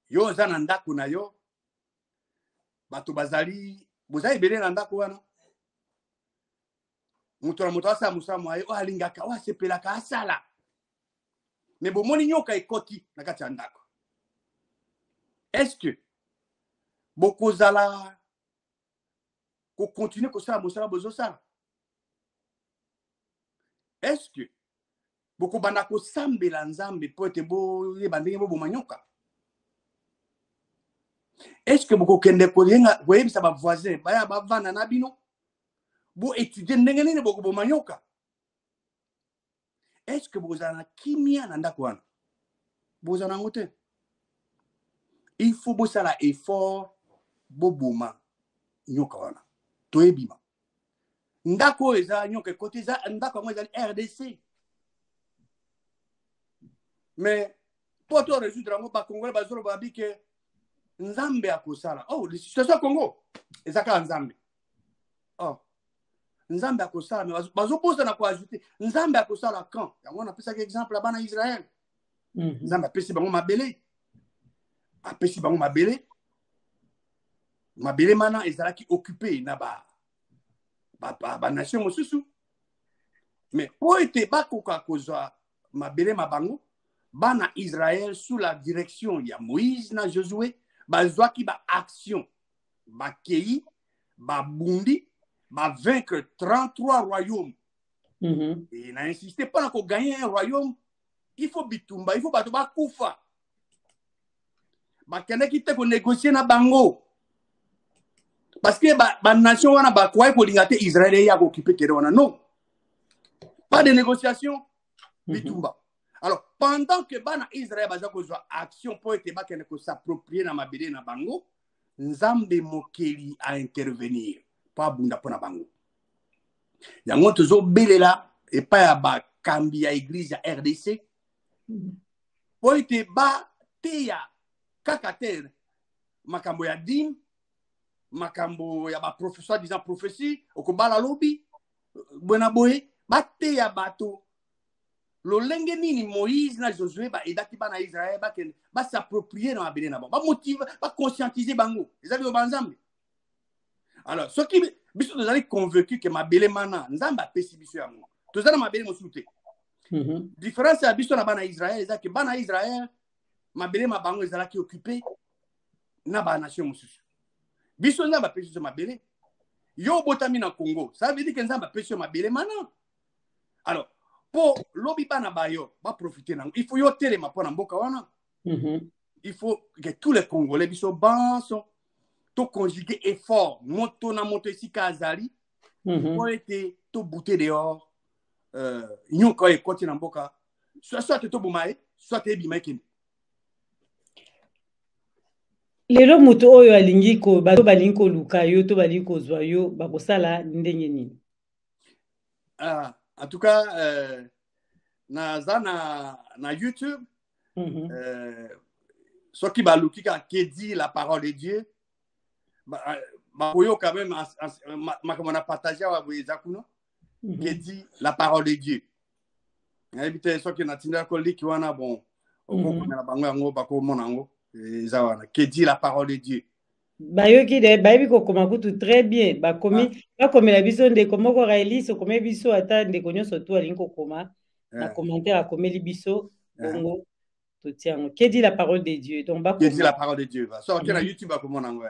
Yo za na ndako na yo. Bato bazali bozali bele na ndako wana. Mutuna mutu asa musamu ayo alingaka wa sepelaka asala. Me bomoni nyoka ekoti na kati ya ndako. Est-ce que bokozala ko continuer ko sala mosala bozo sala? Est-ce que boko banda ko sambela nzambe po ete bo yeba ndenge bo bomanyoka? Est-ce que boko kende ko yenga boyebisa ba voisin baya bavana na bino bo étudier ndenge nini boko bomanyoka? Est-ce que bozana kimia na ndako wana? Bozana ngote. Il faut bosala effort boboma nyoka wana. Toebima. Ndako eza nyoka côté za ndako ngo eza RDC. Mais pour to résoudre ngo ba Congolais ba zoro ba bike nzambe akosala. Oh, la situation Congo ezaka nzambe. Oh. Nzambe akosala mais bazo posa na ko ajouter nzambe akosala quand? Yango na pesa exemple là-bas na Israël. Nzambe apesi bango mabele. Apesi bango mabele. Mabele mana ezalaki occupé na ba nation mosusu. Mais po ete bakoka kozwa mabele mabango bana Israël sous la direction ya Moïse na Josué bazwaki ba action ba kei ba bundi ba vaincre 33 royaumes. Et il n'a insisté pas qu'on gagne un royaume, il faut bitumba, il faut bato ba kufa. Ba kende ki te ko négocier na bango. Parce que ba nation wana ba kwa ko lingate Israël ya ko occuper terre wana non. Pas de négociation bitumba. Alors pendant que bana Israël ba ko zo action pour être ba kende ko s'approprier na mabele na bango, nzambe mokeli a intervenir. Pas bunda pona bango. Yango tozo belela et pas ya ba kambi ya église ya RDC. Po ete ba te ya kakater makambo ya dim, makambo ya ba professeur disant prophétie, okobala lobi, bona boye, ba te ya bato. Lolenge nini Moïse na Josué ba edaki ba na Israël ba s'approprier na mabele na bango. Ba motive, ba conscientiser bango. Ezali o banzambe. Alors, ce qui biso tozali convaincu que mabele mana nzamba pesi biso yango. Tozana mabele mosute. Différence ya biso na bana Israël ezaki bana Israël mabele mabango ezalaki occupé na ba nation mosusu. Biso nzamba pesi biso mabele. Yo botami na Congo, ça veut dire que nzamba pesi mabele mana. Alors, pour lobi bana bayo ba profiter nango, il faut yo telema pona mboka wana. Il faut que tous les Congolais biso banso to conjuguer effort moto na moto ici kazali pour être to bouter dehors nyoka e koti na mboka soit to bumae soit e bimaike. Lelo moto oyo alingi ko bato balingi ko luka yo to balingi ko zwa yo bakosala ndenge nini? En tout cas na YouTube ce qui va luki ka dit la parole de Dieu Makoyo quand même on a partagé avec Zakuno qui dit la parole de Dieu. Éviter ce qui n'a tina koli qui wana bon na bango yango bako monango zawana qui dit la parole de Dieu. Bayoki de bayebi ko koma kutu très bien bakomi bakomela biso ndeko moko Raeli so komeli biso ata ndeko nyonso to alingi ko koma na commentaire akomeli biso bongo to tiango qui dit la parole de Dieu donc qui dit la parole de Dieu va sortir na YouTube bakomonango.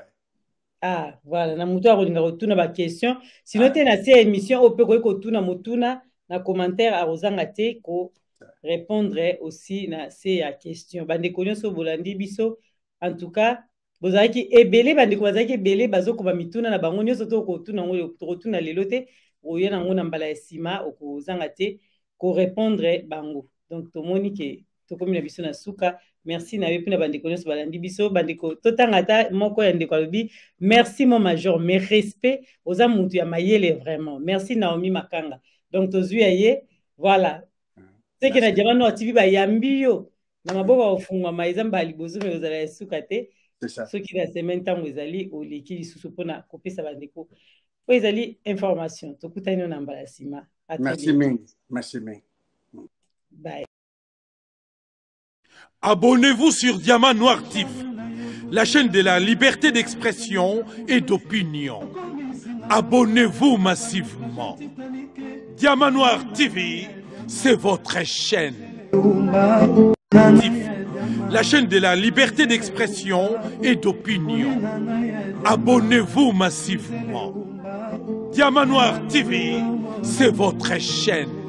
Ah, voilà, na mutu akolinga kotuna ba question. Sinon te na se émission ope ko tuna mutuna na commentaire a rozanga te ko répondre aussi na se ya question. Bande konyo so bolandi biso. En tout cas, bozaki ebele bande ko bazaki ebele bazoko ba mituna na bango nyoso to ko tuna ngo to tuna lelo te oyena ngo na mbala esima okozanga te ko répondre bango. Donc to moni ke to komina biso na suka. Merci na bepuna bandeko nyonso balandi biso bandeko totangata moko ya ndeko alobi merci mon major mes respects oza mutu ya mayele vraiment merci Naomi Makanga donc tozwi aye voilà c'est que na jamano atibi ba yambiyo na maboko ofungwa maiza mbali bozo me ozala suka te c'est ça ce qui na semaine tango ezali oleki lisusu pona kopesa bandeko oyo ezali information tokutani na mbala nsima. Merci mingi. Merci mingi. Bye. Abonnez-vous sur Diamant Noir TV, la chaîne de la liberté d'expression et d'opinion. Abonnez-vous massivement. Diamant Noir TV, c'est votre chaîne. La chaîne de la liberté d'expression et d'opinion. Abonnez-vous massivement. Diamant Noir TV, c'est votre chaîne.